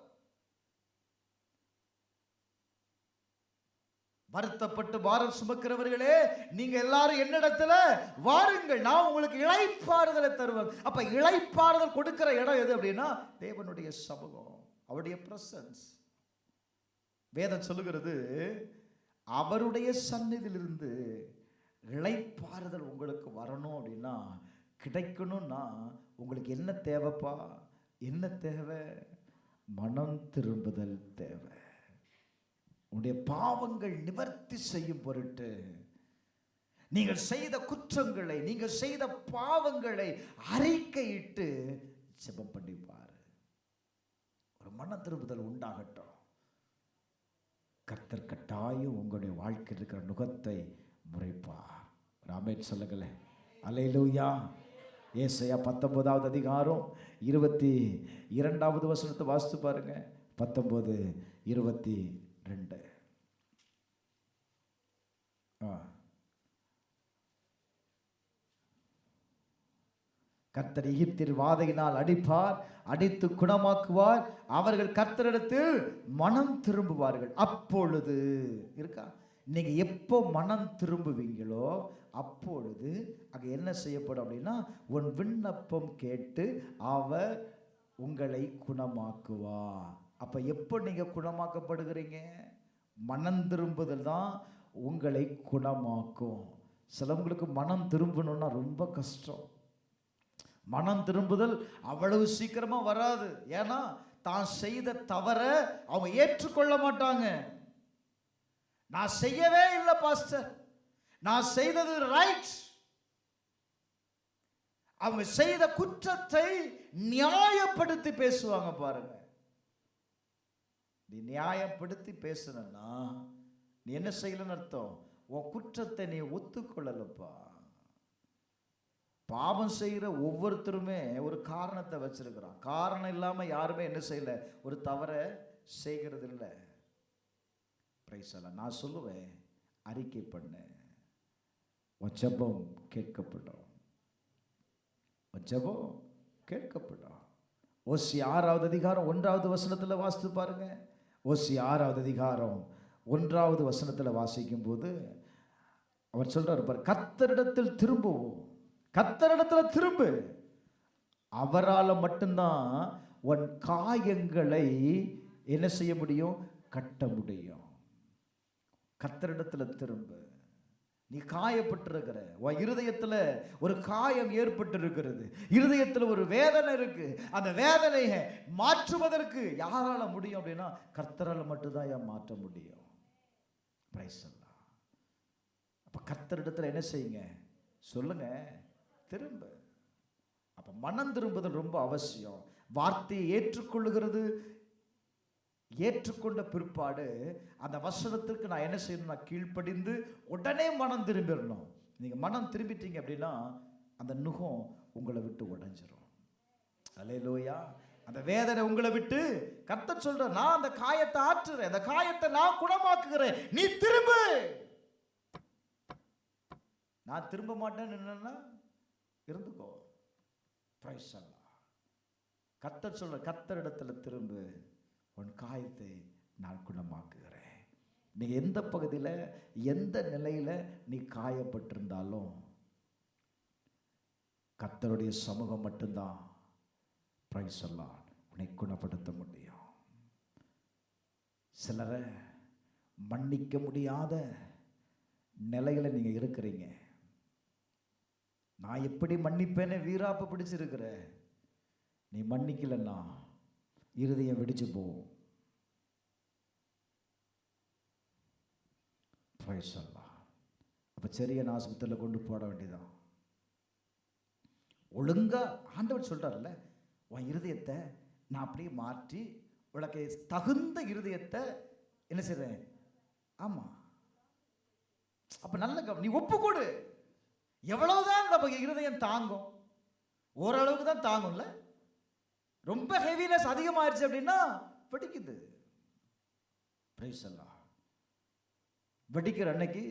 வருத்தப்பட்டு பாரம் சுமக்கிறவர்களே, நீங்க எல்லாரும் என்னிடத்துல வாருங்கள், நான் உங்களுக்கு இளைப்பாறுதலை தருவேன். அப்ப இளைப்பாறுதல் கொடுக்கிற இடம் எது அப்படின்னா தேவனுடைய சமூகம், அவருடைய பிரசன்ஸ். வேதம் சொல்லுகிறது, அவருடைய சந்நிதியிலிருந்து இளைப்பாறுதல் உங்களுக்கு வரணும் அப்படின்னா, கிடைக்கணும்னா உங்களுக்கு என்ன தேவைப்பா? என்ன தேவை? மனம் திரும்புதல் தேவை. உன்னுடைய பாவங்கள் நிவர்த்தி செய்யும் பொருட்டு நீங்கள் செய்த குற்றங்களை, நீங்கள் செய்த பாவங்களை அறிக்கையிட்டு ஜெபம் பண்ணிப்பார். ஒரு மன திரும்புதல் உண்டாகட்டும். கர்த்தர் கட்டாயம் உங்களுடைய வாழ்க்கையில் இருக்கிற நுகத்தை முறைப்பார். ஆமென் சொல்லுங்களேன். அல்லேலூயா. ஏசாயா 19வது அதிகாரம் 22வது வசனத்தை வாசித்து பாருங்க. 19:22. கர்த்தர் எகிப்தில் வாதையினால் அடிப்பார், அடித்து குணமாக்குவார். அவர்கள் கர்த்தரிடத்தில் மனம் திரும்புவார்கள். அப்பொழுது இருக்கா, நீங்க எப்போ மனம் திரும்புவீங்களோ அப்பொழுது அங்கே என்ன செய்யப்படும் அப்படின்னா, உன் விண்ணப்பம் கேட்டு அவர் உங்களை குணமாக்குவார். அப்ப எப்போ நீங்க குணமாக்கப்படுகிறீங்க? மனம் திரும்புதல் தான் உங்களை குணமாக்கும். சிலவங்களுக்கு மனம் திரும்பணும்னா ரொம்ப கஷ்டம். மனம் திரும்புதல் அவ்வளவு சீக்கிரமா வராது. ஏன்னா தான் செய்த தவற அவங்க ஏற்றுக்கொள்ள மாட்டாங்க. நான் செய்யவே இல்லை பாஸ்டர், நான் செய்தது ரைட். அவங்க செய்த குற்றத்தை நியாயப்படுத்தி பேசுவாங்க. பாருங்க, நீ நியாயப்படுத்தி பேசணும்னா நீ என்ன செய்யலன்னு அர்த்தம்? உன் குற்றத்தை நீ ஒத்துக்கொள்ளலப்பா. பாவம் செய்கிற ஒவ்வொருத்தருமே ஒரு காரணத்தை வச்சிருக்கிறான். காரணம் இல்லாம யாருமே என்ன செய்யல, ஒரு தவறை செய்கிறது இல்லை. நான் சொல்லுவேன், அறிக்கை பண்ணு, உன் ஜெபம் கேட்கப்படும். உன் ஜெபம் கேட்கப்படும். ஓசி 6வது அதிகாரம் 1வது வசனத்தில் வாசித்து பாருங்க. ஓசி 6வது அதிகாரம் 1வது வசனத்தில் வாசிக்கும் போது அவர் சொல்றாரு பாரு, கர்த்தரிடத்தில் திரும்புவோம். கர்த்தரிடத்தில் திரும்பு, அவரால் மட்டும்தான் உன் காயங்களை என்ன செய்ய முடியும்? கட்ட முடியும். கர்த்தரிடத்தில் திரும்பு. நீ காயப்பட்டிருக்கிற, உன் இருதயத்தில் ஒரு காயம் ஏற்பட்டு இருக்கிறது, இருதயத்தில் ஒரு வேதனை இருக்கு. அந்த வேதனையை மாற்றுவதற்கு யாரால முடியும் அப்படின்னா கர்த்தரால் மட்டும்தான் ஏன் மாற்ற முடியும். பிரைஸ் எல்லாம். அப்ப கர்த்தரிடத்தில் என்ன செய்யுங்க? சொல்லுங்க, திரும்ப. அப்ப மனம் திரும்புதல் ரொம்ப அவசியம். வார்த்தையை ஏற்றுக்கொள்ளுகிறது, ஏற்றுக்கொண்ட பிற்பாடு அந்த வசனத்திற்கு நான் என்ன செய்யணும்? நான் கீழ்ப்படிந்து உடனே மனம் திரும்பிடணும். நீங்க மனம் திரும்பிட்டீங்க அப்படின்னா அந்த நுகம் உங்களை விட்டு உடைஞ்சிரும். அல்லேலூயா. அந்த வேதனை உங்களை விட்டு, கர்த்தர் சொல்ற, நான் அந்த காயத்தை ஆற்றுறேன், அந்த காயத்தை நான் குணமாக்குகிறேன், நீ திரும்பு. நான் திரும்ப மாட்டேன்னு என்னன்னா இருந்துக்கோ. பிரைஸ் எல்லாம். கர்த்தர் சொல்ற, கர்த்தரிடத்துல திரும்பு, உன் காயத்தை நான் குணமாக்குகிறேன். நீ எந்த பகுதியில் எந்த நிலையில நீ காயப்பட்டிருந்தாலும் கர்த்தருடைய சமூகம் மட்டும்தான் பிரைஸ் எல்லாம் உன்னை குணப்படுத்த முடியும். சிலரை மன்னிக்க முடியாத நிலையில நீங்க இருக்கிறீங்க. நான் எப்படி மன்னிப்பேன்னு வீராப்ப பிடிச்சிருக்கிற, நீ மன்னிக்கலன்னா இருதயம் வெடிச்சு போகும். அப்ப சரியான ஆஸ்பத்திரியில் கொண்டு போட வேண்டியதான். ஒழுங்கா ஆண்டவர் சொல்றாருல்ல, உன் இருதயத்தை நான் அப்படியே மாற்றி உனக்கு தகுந்த இருதயத்தை என்ன செய்றேன். ஆமா, அப்ப நல்ல நீ ஒப்பு கொடு. எவ்வளவுதான் நம்ம இருதயம் தாங்கும்? ஓரளவுக்கு தான் தாங்கும்ல. ரொம்ப ஹெவினஸ் அதிகமாயிருச்சு அப்படின்னா வெடிக்குது. பிரைஸ் எல்லாம். வெடிக்கிற அன்னைக்கு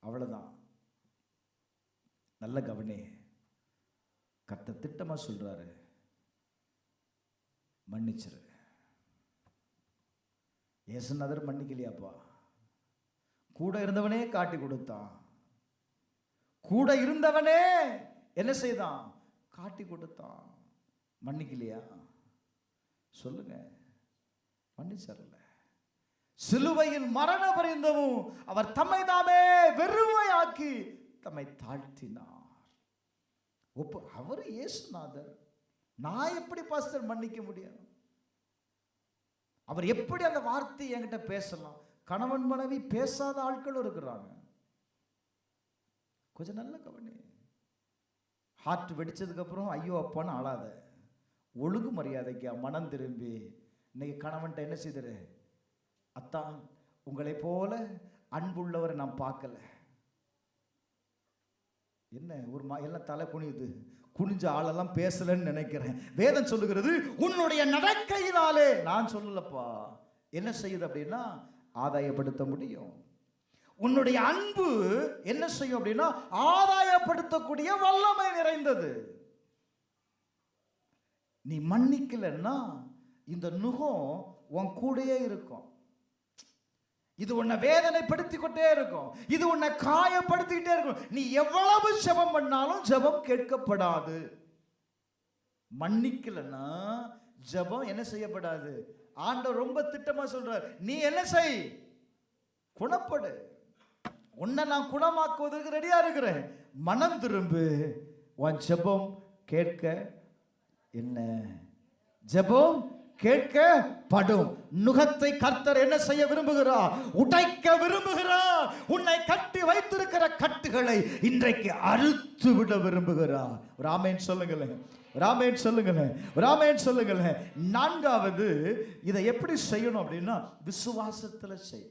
அவ்வளவுதான். நல்ல கவனி. கர்த்தர் திட்டமா சொல்றாரு, மன்னிச்சிரு. இயேசுநாதர் மன்னிக்கலையாப்பா. கூட இருந்தவனே காட்டி கொடுத்தான். கூட இருந்தவனே என்ன செய்தான்? காட்டி கொடுத்தான். மன்னிக்கலையா? சொல்லுங்க, மன்னிச்சரல. சிலுவையின் மரண பரியந்தமும் அவர் தம்மை தாமே வெறுமையாக்கி தம்மை தாழ்த்தினார். அவர் இயேசுநாதர். நான் எப்படி பாஸ்டர் மன்னிக்க முடியும்? அவர் எப்படி அந்த வார்த்தை என்கிட்ட பேசலாம்? கணவன் மனைவி பேசாத ஆட்களும் இருக்கிறாங்க. கொஞ்சம் நல்ல கவனி. ஹார்ட் வெடிச்சதுக்கு அப்புறம் ஐயோ அப்பான்னு ஆளாத. ஒழுங்கு மரியாதைக்கு மனம் திரும்பி இன்னைக்கு கணவன்கிட்ட என்ன செய்தாரு? அத்தான், உங்களை போல அன்புள்ளவரை நான் பார்க்கல. என்ன ஒரு எல்லாம் தலை குனியுது. குனிஞ்ச ஆளெல்லாம் பேசலன்னு நினைக்கிறேன். வேதம் சொல்லுகிறது, உன்னுடைய நடக்கையினாலே, நான் சொல்லலப்பா, என்ன செய்யுது அப்படின்னா ஆதாயப்படுத்த முடியும். உன்னுடைய அன்பு என்ன செய்யும் அப்படின்னா ஆதாயப்படுத்தக்கூடிய வல்லமை நிறைந்தது. நீ மன்னிக்கலன்னா இந்த நுகம் உன் கூடயே இருக்கும். இது உன்னை வேதனைப்படுத்திக் கொண்டே இருக்கும். இது உன்னை காயப்படுத்திக்கிட்டே இருக்கும். நீ எவ்வளவு ஜெபம் பண்ணாலும் ஜெபம் கேட்கப்படாது. மன்னிக்கலன்னா ஜெபம் என்ன செய்யப்படாது. ஆண்டவர் ரொம்ப திட்டமா சொல்றார், நீ என்ன செய்? குணப்படு. உன்னை நான் குணமாக்குவதற்கு ரெடியா இருக்கிறேன். மனம் திரும்பு. உன் ஜெபம் கேட்க என்ன? ஜெபம் கேட்கப்படும். நுகத்தை கர்த்தர் என்ன செய்ய விரும்புகிறார்? உடைக்க விரும்புகிறார். உன்னை கட்டி வைத்திருக்கிற கட்டுகளை இன்றைக்கு அறுத்து விட விரும்புகிறார். ராமேன் சொல்லுங்களேன், ராமேன் சொல்லுங்களேன், ராமேன் சொல்லுங்களேன். நான்காவது, இதை எப்படி செய்யணும் அப்படின்னா விசுவாசத்துல செய்.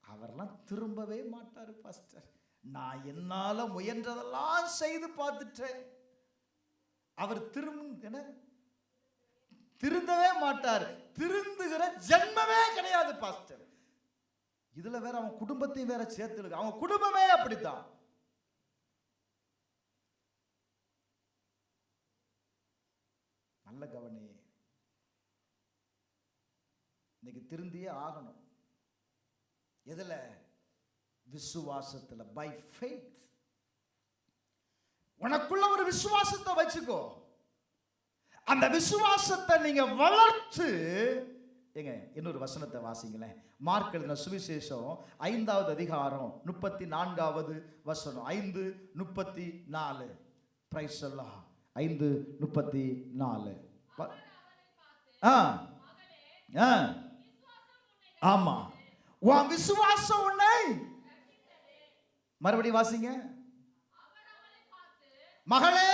அவரெல்லாம் திரும்பவே மாட்டாரு பாஸ்டர். நான் என்னால முயன்றதெல்லாம் செய்து பார்த்துட்டேன். அவர் திருந்தவே மாட்டார். திருந்துகிற ஜென்மமே கிடையாது பாஸ்டர். இதுல வேற அவன் குடும்பத்தையும் வேற சேர்த்து இருக்கு. அவன் குடும்பமே அப்படித்தான். நல்ல கவனி. இன்னைக்கு திருந்தியே ஆகணும். எதுல? விசுவாசத்துல. By faith. உனக்குள்ள ஒரு விசுவாசத்தை வச்சுக்கோ. அந்த விசுவாசத்தை நீங்க வளர்த்து இன்னொரு வசனத்தை வாசிங்களேன். மார்க் எழுதின சுவிசேஷம் 5வது அதிகாரம் 34வது வசனம். 5:34. பிரைஸ் அல்லாஹ். 5:34. ஆமா, உன் விசுவாசம் உன்னை. மறுபடியும் வாசிங்க. மகளே,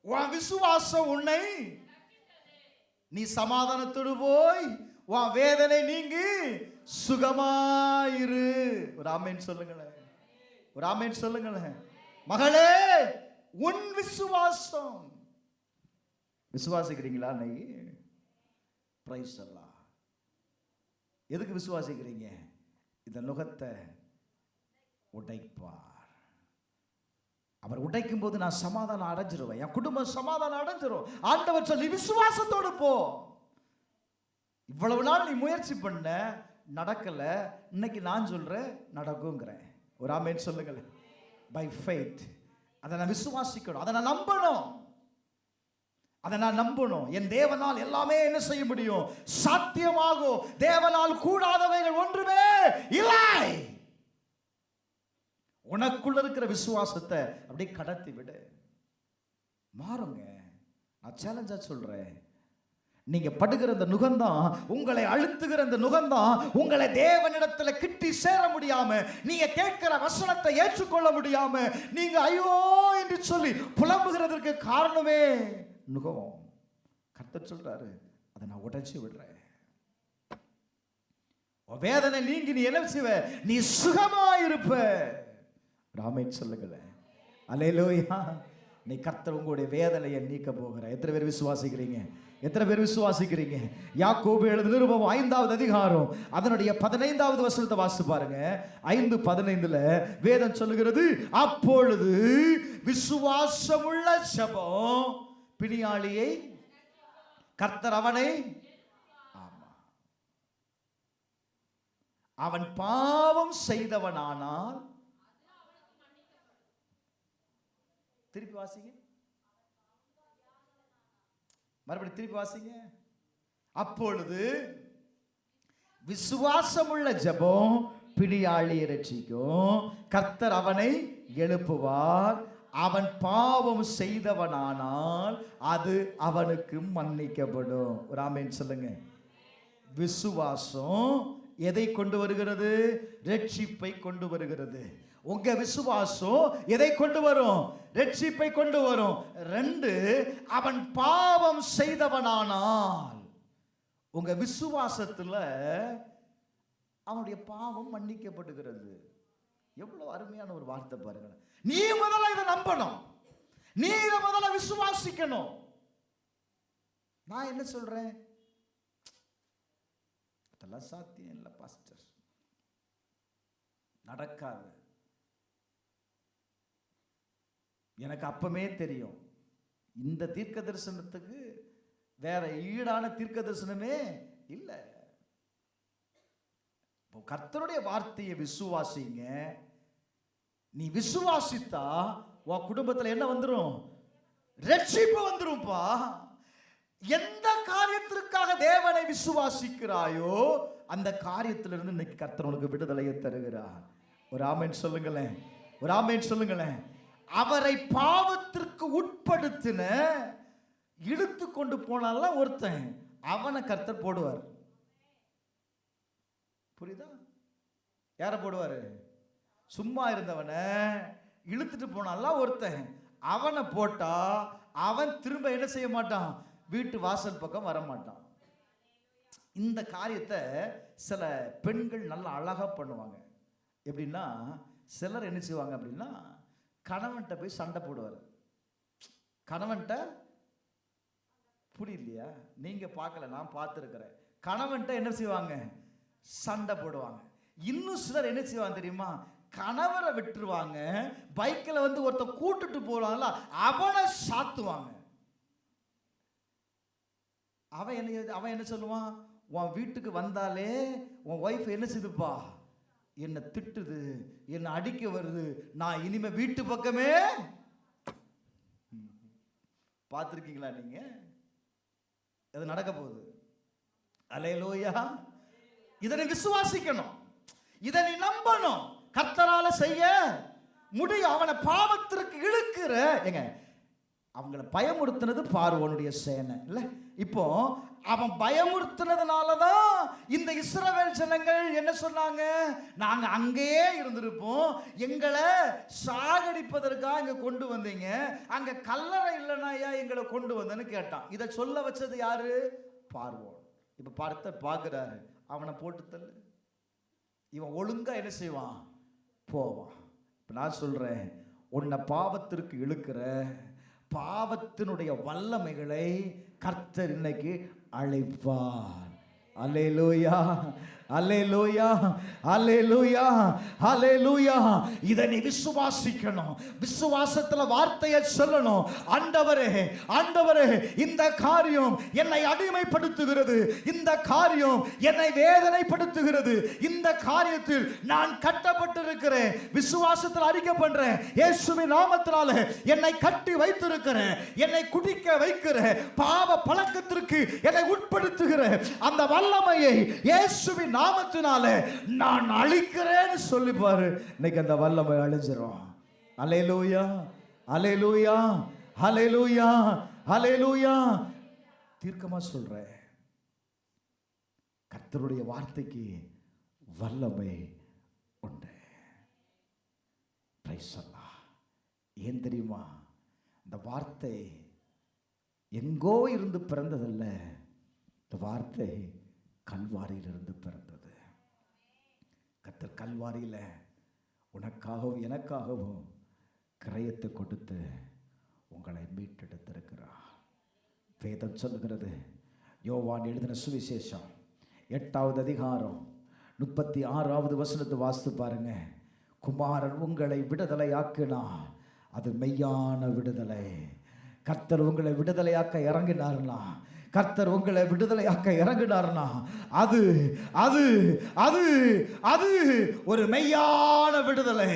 உன் விசுவாசம் உன்னை. நீ சமாதானத்தோடு போய் உன் வேதனை நீங்கி சுகமாயிரு. ஒரு ஆமென் சொல்லுங்களேன், ஒரு ஆமென் சொல்லுங்களேன். மகளே, உன் விசுவாசம். விசுவாசிக்கிறீங்களா? இன்னைக்கு பிரைஸ் அல்லாஹ். எதுக்கு விசுவாசிக்கிறீங்க? இந்த நுகத்தை உடைப்பார். அவர் உடைக்கும் போது நான் சமாதானம் அடைஞ்சிருவேன். என் குடும்பம் சமாதானம் அடைஞ்சிரும். ஆண்டவர் சொல்லி விசுவாசத்தோடு போ. இவ்வளவு நாள் நீ முயற்சி பண்ண, நடக்கல. இன்னைக்கு நான் சொல்றேன் நடக்குங்கிறேன். ஒரு ஆமென் சொல்லுங்களேன். By faith. அதை நான் விசுவாசிக்கணும். அதை நான் நம்பணும். அதை நான் நம்பணும். என் தேவனால் எல்லாமே என்ன செய்ய முடியும்? சாத்தியமாகும். தேவனால் கூடாதவைகள் ஒன்றுமே இல்லை. உனக்குள்ள இருக்கிற விசுவாசத்தை அப்படியே கடத்தி விடு. மாறுங்க. நான் சேலஞ்சா சொல்றேன். நீங்க படுகிற இந்த நுகம்தான், உங்களை அழுத்துகிற இந்த நுகம்தான் உங்களை தேவனிடத்துல கிட்டி சேர முடியாம, நீங்க கேட்கிற வசனத்தை ஏற்றுக்கொள்ள முடியாம, நீங்க ஐயோ என்று சொல்லி புலம்புகிறதற்கு காரணமே நுகம். கர்த்தர் சொல்றாரு, அதை நான் உடைச்சு விடுறேன். வேதனை நீங்கி நீ என்ன செய்வ? நீ சுகமாயிருப்ப. ராமேன் சொல்லுங்களேன். அல்லேலூயா. நீ கர்த்தர் உங்களுடைய வேதனையை நீக்க போகிற. எத்தனை பேர் விசுவாசிக்கிறீங்க? எத்தனை பேர் விசுவாசிக்கிறீங்க? யாக்கோபு எழுதின நிருபம் 5வது அதிகாரம் அதனுடைய 15வது வசனத்தை வாசித்து பாருங்க. 5:15 வேதம் சொல்லுகிறது, அப்பொழுது விசுவாசமுள்ள ஜெபம் பிணியாளியை கர்த்தர் அவனை, ஆமா, அவன் பாவம் செய்தவனானால். திருப்பி வாசிங்க. மறுபடியும் திருப்பி வாசிங்க. அப்பொழுது விசுவாசமுள்ள ஜெபம் பிணியாளியை ரட்சிக்கும். கர்த்தர் அவனை எழுப்புவார். அவன் பாவம் செய்தவனானால் அது அவனுக்கு மன்னிக்கப்படும். ஒரு ஆமென் சொல்லுங்க. விசுவாசம் எதை கொண்டு வருகிறது? ரட்சிப்பை கொண்டு வருகிறது. உங்க விசுவாசம் எதை கொண்டு வரும்? ரட்சிப்பை கொண்டு வரும். 2, அவன் பாவம் செய்தவனானால் உங்க விசுவாசத்துல அவனுடைய பாவம் மன்னிக்கப்படுகிறது. எவ்வளவு அருமையான ஒரு வார்த்தை பாருங்க. நீ முதல்ல இதை நம்பணும், நீ இதை முதல்ல விசுவாசிக்கணும். நான் என்ன சொல்றேன்? அதெல்லாம் சாத்தியம் இல்லை பாஸ்டர், நடக்காது. எனக்கு அப்பமே தெரியும் இந்த தீர்க்க தரிசனத்துக்கு வேற ஈடான தீர்க்க தரிசனமே இல்லை. கர்த்தருடைய வார்த்தையை விசுவாசிங்க. நீ விசுவாசித்தா உன் குடும்பத்தில் என்ன வந்துடும்? ரட்சிப்பு வந்துரும்பா. எந்த காரியத்திற்காக தேவனை விசுவாசிக்கிறாயோ அந்த காரியத்திலிருந்து இன்னைக்கு கர்த்தர் உனக்கு விடுதலையை தருகிறார். ஒரு ஆமென் சொல்லுங்களேன், ஒரு ஆமென் சொல்லுங்களேன். அவரை பாவத்திற்கு உட்படுத்தின இழுத்து கொண்டு போனால ஒருத்தன், அவனை கர்த்தர் போடுவார். புரியுதா? யார போடுவாரு? சும்மா இருந்தவனை இழுத்துட்டு போனால ஒருத்தன், அவனை போட்டா அவன் திரும்ப என்ன செய்ய மாட்டான்? வீட்டு வாசல் பக்கம் வர மாட்டான். இந்த காரியத்தை சில பெண்கள் நல்லா அழகா பண்ணுவாங்க. எப்படின்னா, சிலர் என்ன செய்வாங்க அப்படின்னா, கணவன்கிட்ட போய் சண்டை போடுவார். கணவன்கிட்ட புரியலையா? நீங்க பார்க்கல, நான் பார்த்துருக்கிறேன். கணவன்கிட்ட என்ன செய்வாங்க? சண்டை போடுவாங்க. இன்னும் சிலர் என்ன செய்வாங்க தெரியுமா? கணவரை விட்டுருவாங்க, பைக்கில் வந்து ஒருத்த கூட்டுட்டு போறாங்களா அவனை சாத்துவாங்க. அவன் என்ன சொல்லுவான்? உன் வீட்டுக்கு வந்தாலே உன் ஒய்ஃப் என்ன செய்துப்பா, என்னை திட்டுது, என்னை அடிக்க வருது, நான் இனிமே வீட்டு பக்கமே. பார்த்துருக்கீங்களா நீங்க? அது நடக்க போகுது. அல்லேலூயா. இதை நீ விசுவாசிக்கணும், இதை நீ நம்பணும். கர்த்தரால செய்ய முடியும். அவனை பாவத்திற்கு இழுக்கிற எங்க அவங்கள பயமுறுத்தினது பார்வோனுடைய சேனை இல்ல. இப்போ அவன் பயமுறுத்தினதுனாலதான் இந்த இஸ்ரவேல் ஜனங்கள் என்ன சொன்னாங்க? நாங்க அங்கேயே இருந்திருப்போம், எங்களை சாகடிப்பதற்காக இங்க கொண்டு வந்தீங்க, அங்க கல்லறை இல்லைன்னா ஏன் எங்களை கொண்டு வந்தேன்னு கேட்டான். இதை சொல்ல வச்சது யாரு? பார்வோன். இப்ப பார்க்கிறாரு, அவனை போட்டு தள்ளு, இவன் ஒழுங்கா என்ன செய்வான்? போவான். இப்ப நான் சொல்றேன், உன்னை பாவத்திற்கு இழுக்கிற பாவத்தினுடைய வல்லமைகளை கர்த்தர் இன்னைக்கு அழைப்பார். அல்லேலூயா, அல்லேலூயா, அல்லேலூயா, அல்லேலூயா. இதை நீ விசுவாசிக்கணும். விசுவாசத்துல வார்த்தையை சொல்லணும். ஆண்டவரே, ஆண்டவரே, இந்த காரியம் என்னை அடிமைப்படுத்துகிறது, இந்த காரியம் என்னை வேதனைப்படுத்துகிறது, இந்த காரியத்தில் நான் கட்டப்பட்டிருக்கிறேன். விசுவாசத்தில் அறிக்கை பண்றேன், இயேசுவின் நாமத்தினால என்னை கட்டி வைத்திருக்கிறேன், என்னை குடிக்க வைக்கிற பாவ பழக்கத்திற்கு என்னை உட்படுத்துகிற அந்த வல்லமையை இயேசுவின் நாமத்தினால நான் அழிக்கிறேன்னு சொல்லி பாரு. இன்னைக்கு அந்த வல்லமை அழிஞ்சிரும். அல்லேலூயா, அல்லேலூயா, அல்லேலூயா, அல்லேலூயா. தீர்க்கமா சொல்றேன், கர்த்தருடைய வார்த்தைக்கு வல்லமை உண்டு. பிரைஸ் அல்லாஹ். ஏன் தெரியுமா? இந்த வார்த்தை எங்கோ இருந்து பிறந்ததல்ல, இந்த வார்த்தை கல்வாரியிலிருந்து பிறந்தது. கர்த்தர் கல்வாரியில் உனக்காகவும் எனக்காகவும் கிரயத்தை கொடுத்து உங்களை மீட்டெடுத்திருக்கிறார். வேதம் சொல்லுகிறது, யோவான் எழுதின சுவிசேஷம் 8வது அதிகாரம் 36வது வசனத்தை வாசித்து பாருங்க. குமாரன் உங்களை விடுதலை ஆக்கினார், அது மெய்யான விடுதலை. கர்த்தர் உங்களை விடுதலையாக்க இறங்கினார்னா, கர்த்தர் உங்களை விடுதலையாக்க இறங்கினார்னா அது அது அது அது ஒரு மெய்யான விடுதலை.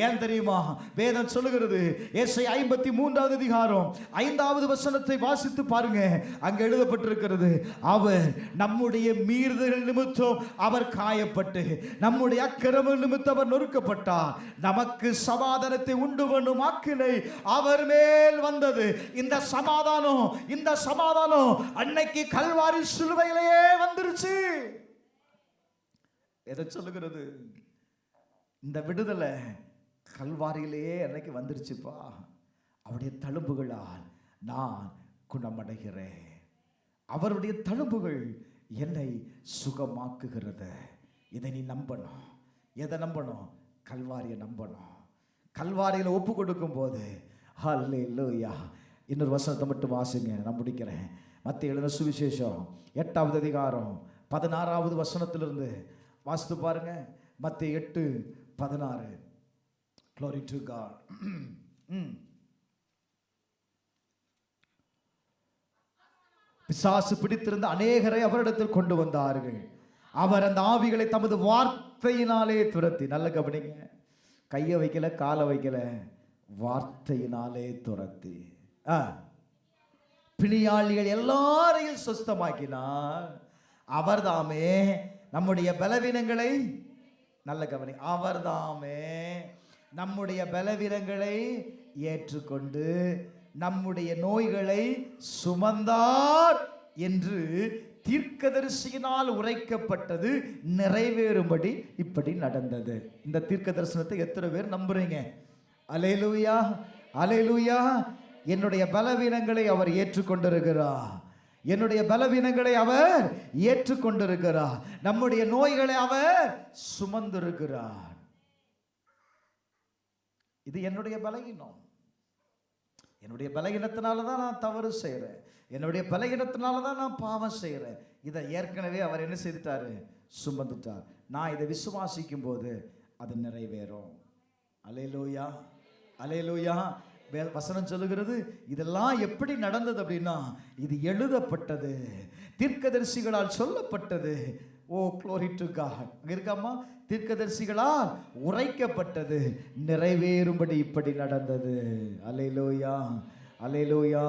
ஏன் தெரியுமா? வேதம் சொல்லுகிறது, ஏசாயா 53வது அதிகாரம் 5வது வசனத்தை வாசித்து பாருங்க. அங்க எழுதப்பட்டிருக்கிறது, அவர் நம்முடைய மீறுதல் நிமித்தம் அவர் காயப்பட்டு, நம்முடைய அக்கிரம நிமித்தம் அவர் நொறுக்கப்பட்டார், நமக்கு சமாதானத்தை உண்டு பண்ணும் ஆக்கினை அவர் மேல் வந்தது. இந்த சமாதானம் அன்னைக்கு கல்வாரி சிலுவையிலேயே வந்துருச்சு. எதை சொல்லுகிறது? இந்த விடுதலை கல்வாரியிலேயே அன்னைக்கு வந்துருச்சுப்பா. அவருடைய தழும்புகளால் நான் குணமடைகிறேன். அவருடைய தழும்புகள் என்னை சுகமாக்குகிறது. இதை நீ நம்பணும். எதை நம்பணும்? கல்வாரியை நம்பணும். கல்வாரியில் ஒப்பு கொடுக்கும் போது ஹல்லேலூயா. இன்னொரு வசனத்தை மட்டும் வாசிங்க, நான் முடிக்கிறேன். மத்தேயு எழுதின சுவிசேஷம் 8வது அதிகாரம் 16வது வசனத்திலிருந்து வாசித்து பாருங்க. மத்தேயு 8:16. Glory to God. பிசாசு பிடித்திருந்த அநேகரை அவரிடத்தில் கொண்டு வந்தார்கள். அவர் அந்த ஆவிகளை தமது வார்த்தையினாலே துரத்தி, நல்ல கவனிங்க, கையை வைக்கல, காலை வைக்கல, வார்த்தையினாலே துரத்தி பிணியாளிகள் எல்லாரையும் சுஸ்தமாக்கினார். அவர்தாமே நம்முடைய பலவீனங்களை, நல்ல கவனி, அவர்தாமே நம்முடைய பலவீனங்களை ஏற்றுக்கொண்டு நம்முடைய நோய்களை சுமந்தார் என்று தீர்க்கதரிசியினால் உரைக்கப்பட்டது நிறைவேறும்படி இப்படி நடந்தது. இந்த தீர்க்க தரிசனத்தை எத்தனை பேர் நம்புறீங்க? அல்லேலூயா, அல்லேலூயா. என்னுடைய பலவீனங்களை அவர் ஏற்றுக்கொண்டிருக்கிறார். என்னுடைய பலவீனங்களை அவர் ஏற்றுக்கொண்டிருக்கிறார். நம்முடைய நோய்களை அவர் சுமந்திருக்கிறார். இது என்னுடைய பலகீனம். என்னுடைய பலகீனத்தினால தான் நான் தவறு செய்கிறேன். என்னுடைய பலகீனத்தினால தான் நான் பாவம் செய்கிறேன். இதை ஏற்கனவே அவர் என்ன செய்துட்டாரு? சுமந்துட்டார். நான் இதை விசுவாசிக்கும் போது அது நிறைவேறும். அல்லேலூயா, அல்லேலூயா. வசனம் சொல்லுகிறது, இதெல்லாம் எப்படி நடந்தது அப்படின்னா, இது எழுதப்பட்டது, தீர்க்கதரிசிகளால் சொல்லப்பட்டது. Oh glory to God. இருக்காமா? தீர்க்கதரிசிகளால் உரைக்கப்பட்டது நிறைவேறும்படி இப்படி நடந்தது. அல்லேலூயா, அல்லேலூயா.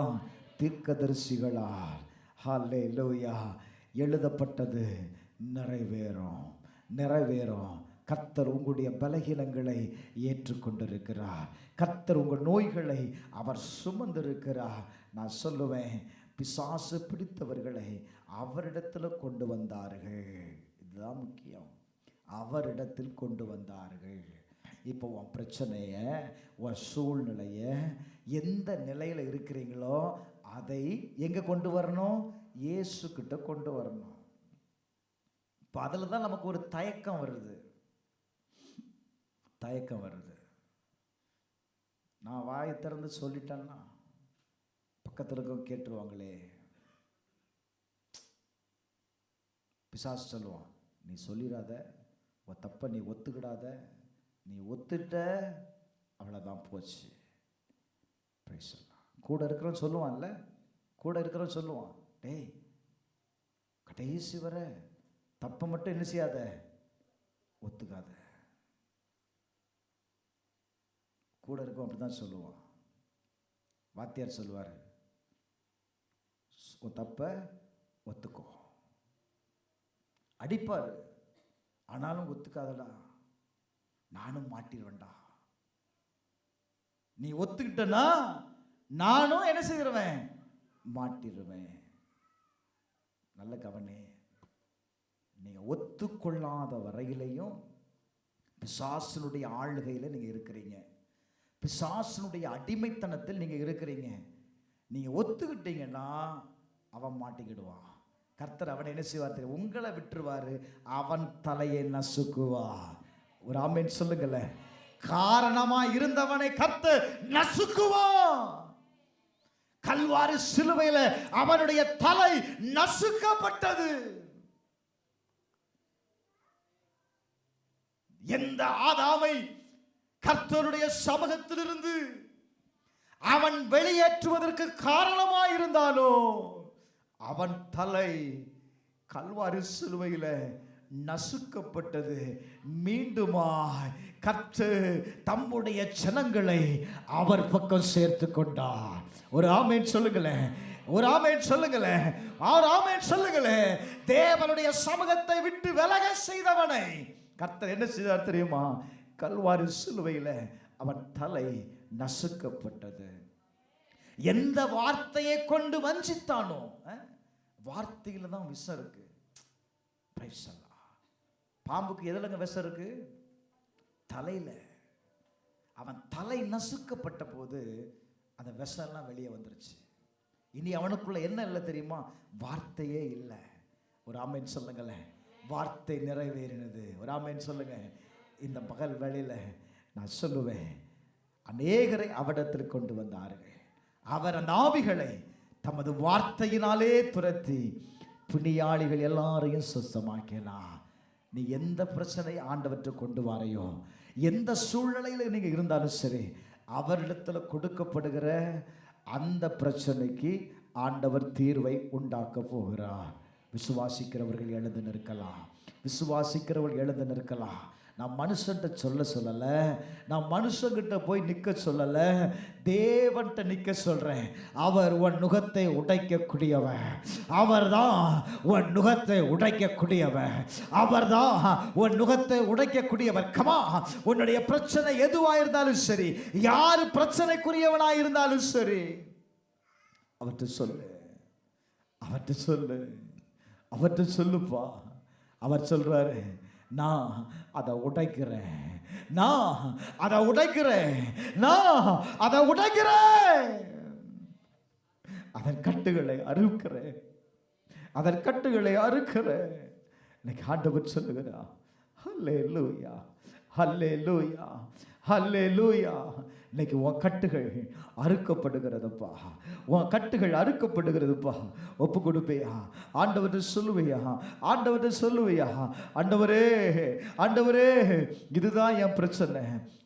தீர்க்கதரிசிகளால் அல்லேலூயா எழுதப்பட்டது நிறைவேறும், நிறைவேறும். கர்த்தர் உங்களுடைய பலகீனங்களை ஏற்றுக்கொண்டிருக்கிறார். கர்த்தர் உங்கள் நோய்களை அவர் சுமந்திருக்கிறார். நான் சொல்லுவேன், பிசாசு பிடித்தவர்களை அவரிடத்தில் கொண்டு வந்தார்கள். இதுதான் முக்கியம். அவரிடத்தில் கொண்டு வந்தார்கள். இப்போ உன் பிரச்சனையை, உன் சூழ்நிலையை, எந்த நிலையில் இருக்கிறீங்களோ அதை எங்கே கொண்டு வரணும்? இயேசு கிட்ட கொண்டு வரணும். இப்போ அதில் தான் நமக்கு ஒரு தயக்கம் வருது, தயக்கம் வருது. நான் வாயை திறந்து சொல்லிட்டேன்னா பக்கத்தில் இருக்க கேட்டுருவாங்களே. பிசாசு சொல்லுவான், நீ சொல்லிடாத, உன் தப்பை நீ ஒத்துக்கிடாத, நீ ஒத்துட்ட அவ்வளோதான் போச்சு. கூட இருக்கிறவன் சொல்லுவான்ல, கூட இருக்கிறவன் சொல்லுவான், டேய் கடைசி வர தப்பை மட்டும் என்ன செய்யாத, ஒத்துக்காத. கூட இருக்கும் அப்படி தான் சொல்லுவான். வாத்தியார் சொல்லுவார், உன் தப்பை ஒத்துக்கோ. அடிப்பார், ஆனாலும் ஒத்துக்காதடா, நானும் மாட்டிடுவேன்டா. நீ ஒத்துக்கிட்டனா நானும் என்ன செய்திருவேன்? மாட்டிடுவேன். நல்ல கவனி, நீங்க ஒத்துக்கொள்ளாத வரையிலையும் பிசாசனுடைய ஆளுகையில் நீங்க இருக்கிறீங்க. பிசாசனுடைய அடிமைத்தனத்தில் நீங்க இருக்கிறீங்க. நீங்க ஒத்துக்கிட்டீங்கன்னா அவன் மாட்டிக்கிடுவான். கர்த்தர் அவனை என்ன செய்வார்? உங்களை விட்டுருவாரு, அவன் தலையை நசுக்குவா. ஒரு ஆமென் சொல்லுங்கள. காரணமா இருந்தவனை கர்த்தர் நசுக்குவான். கல்வாரி சிலுவையில் அவனுடைய தலை நசுக்கப்பட்டது. எந்த ஆதாமை கர்த்தருடைய சமூகத்திலிருந்து அவன் வெளியேற்றுவதற்கு காரணமாயிருந்தாலோ அவன் தலை கல்வாரி சிலுவையில் நசுக்கப்பட்டது. மீண்டுமாய் கர்த்தர் தம்முடைய ஜனங்களை அவர் பக்கம் சேர்த்து கொண்டார். ஒரு ஆமென் சொல்லுங்களேன், ஒரு ஆமென் சொல்லுங்களேன், ஒரு ஆமென் சொல்லுங்களேன். தேவனுடைய சமூகத்தை விட்டு விலக செய்தவனை கர்த்தர் என்ன செய்தார் தெரியுமா? கல்வாரி சிலுவையில் அவன் தலை நசுக்கப்பட்டது. எந்த வார்த்தையை கொண்டு வஞ்சித்தானோ, வார்த்தையில தான் விஷம் இருக்கு. பாம்புக்கு எதுலங்க விஷம் இருக்கு? தலையில. அவன் தலை நசுக்கப்பட்ட போது அந்த விஷம் எல்லாம் வெளியே வந்துருச்சு. இனி அவனுக்குள்ள என்ன இல்லை தெரியுமா? வார்த்தையே இல்லை. ஒரு ஆமேன் சொல்லுங்களேன். வார்த்தை நிறைவேறினது. ஒரு ஆமேன் சொல்லுங்க. இந்த பகல் வேளையில நான் சொல்லுவேன், அநேகரை அவரிடத்தில் கொண்டு வந்தார்கள். அவர் அந்த ஆவிகளை தமது வார்த்தையினாலே துரத்தி புண்ணியாளிகள் எல்லாரையும் சுத்தமாக்கலாம். நீ எந்த பிரச்சனை ஆண்டவற்றை கொண்டு வாரையோ, எந்த சூழ்நிலையில் நீங்க இருந்தாலும் சரி, அவரிடத்துல கொடுக்கப்படுகிற அந்த பிரச்சனைக்கு ஆண்டவர் தீர்வை உண்டாக்க போகிறார். விசுவாசிக்கிறவர்கள் எழுந்து நிற்கலாம். விசுவாசிக்கிறவர்கள் எழுந்து நிற்கலாம். நான் மனுஷன்ட்ட சொல்லலை, நான் மனுஷங்கிட்ட போய் நிற்க சொல்லலை, தேவன்கிட்ட நிற்க சொல்றேன். அவர் உன் நுகத்தை உடைக்கக்கூடியவர். அவர் தான் உன் நுகத்தை உடைக்கக்கூடியவர். அவர் தான் உன் நுகத்தை உடைக்கக்கூடியவர். கமா, உன்னுடைய பிரச்சனை எதுவாயிருந்தாலும் சரி, யார் பிரச்சனைக்குரியவனாயிருந்தாலும் சரி, அவர்கிட்ட சொல்லு, அவர்கிட்ட சொல்லு, அவர்கிட்ட சொல்லுப்பா. அவர் சொல்றாரு, நான் அதை உடைக்கிறேன், நான் அதை உடைக்கிறேன், நான் அதை உடைக்கிறேன், அதன் கட்டுகளை அறுக்கிறேன், அதன் கட்டுகளை அறுக்கிறேன். இன்னைக்கு ஆண்டவர் சொல்லுகிறா, ஹல்லேலூயா, ஹல்லேலூயா, ஹல்லேலூயா. இன்னைக்கு உன் கட்டுகள் அறுக்கப்படுகிறதுப்பா, உன் கட்டுகள் அறுக்கப்படுகிறதுப்பா. ஒப்பு கொடுப்பையா? ஆண்டவர்கிட்ட சொல்லுவையா? ஆண்டவர்கிட்ட சொல்லுவையா? ஆண்டவரே, ஆண்டவரே, இதுதான் என் பிரச்சனை,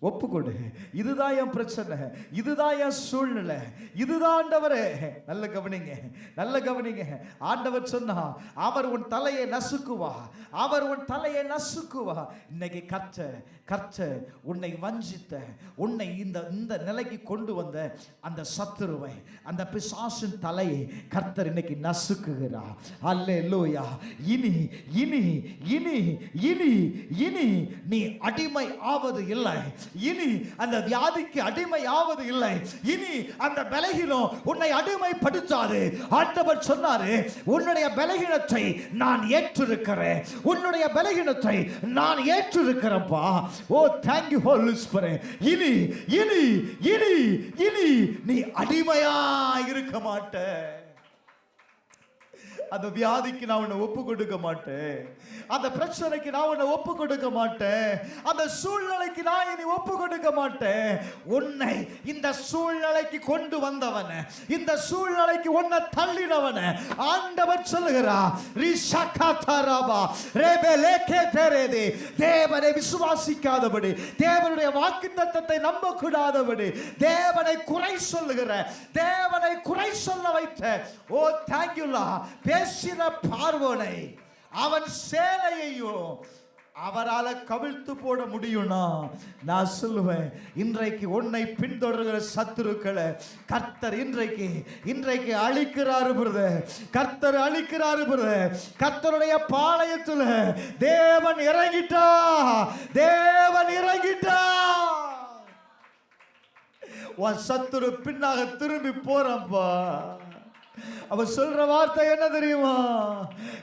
ஒப்பு கொடு. இதுதான் என் பிரச்சனை, இதுதான் என் சூழ்நிலை, இதுதான் ஆண்டவரே. நல்ல கவனிங்க, நல்ல கவனிங்க. ஆண்டவர் சொன்னா, அவர் உன் தலையை நசுக்குவா, அவர் உன் தலையை நசுக்குவா. இன்னைக்கு கர்த்த உன்னை வஞ்சித்த, உன்னை இந்த நிலைக்கு கொண்டு வந்த அந்த சத்துருவை, அந்த பிசாசின் தலையை கர்த்தர் இன்னைக்கு நசுக்குகிறார். அல்லேலூயா. இனி இனி இனி இனி இனி நீ அடிமை ஆவது இல்லை. இனி அந்த வியாதிக்கு அடிமை ஆவது இல்லை. இனி அந்த பலகீனம் உன்னை அடிமைப்படுத்தாது. ஆண்டவர் சொன்னாரு, உன்னுடைய பலகீனத்தை நான் ஏற்றிருக்கிறேன், உன்னுடைய பலகீனத்தை நான் ஏற்றிருக்கிறேன்ப்பா. ஓ, தேங்க் யூ ஹோலி ஸ்பிரிட். இனி இனி இனி இனி நீ அடிமையா இருக்க மாட்ட. அந்த வியாதிக்கு நான் உன்னை ஒப்பு கொடுக்க மாட்டேன், அந்த பிரச்சனைக்கு நான் உன்னை ஒப்பு கொடுக்க மாட்டேன், அந்த சூழ்நிலைக்கு நான் இனி ஒப்பு கொடுக்க மாட்டேன். உன்னை இந்த சூழ்நிலைக்கு கொண்டு வந்தவன, இந்த சூழ்நிலைக்கு உன்னை தள்ளினவன ஆண்டவர் சொல்லுகிறார், தேவனை விசுவாசிக்காதபடி, தேவனுடைய வாக்குத்தத்தத்தை நம்ப கூடாதபடி, தேவனை குறை சொல்லுகிற, தேவனை குறை சொல்ல வைத்த, ஓ தேங்க் யூ லார்ட், பேசின பார்வோனை, அவன் சேனையையும் அவரால் கவிழ்த்து போட முடியும்னா, நான் சொல்லுவேன், இன்றைக்கு உன்னை பின்தொடர்கிற சத்துருக்களை கர்த்தர் இன்றைக்கு அழிக்கிறாரு பிரதர். கர்த்தர் அழிக்கிறாரு பிரதர். கர்த்தருடைய பாளையத்தில் தேவன் இறங்கிட்டா, தேவன் இறங்கிட்டா. உன் சத்துரு பின்னாக திரும்பி போறப்பா. அவர் சொல்ற வார்த்தை என்ன தெரியுமா?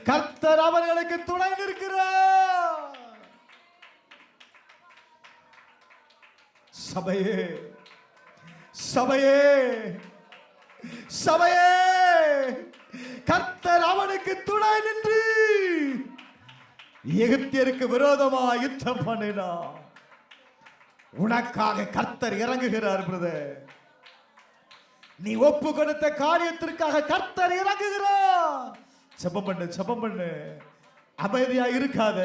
கர்த்தர் அவர்களுக்கு துணை நிற்கிறார். சபையே, சபையே, சபையே, கர்த்தர் அவனுக்கு துணை நின்று எகிப்தியருக்கு விரோதமா யுத்தம் பண்ணினார். உனக்காக கர்த்தர் இறங்குகிறார் பிரதர். நீ ஒப்பு கொடுத்த காரியத்திற்காக கர்த்தர் இறங்குகிறார். ஜெபம் பண்ணு, ஜெபம் பண்ணு, அமைதியா இருக்காத.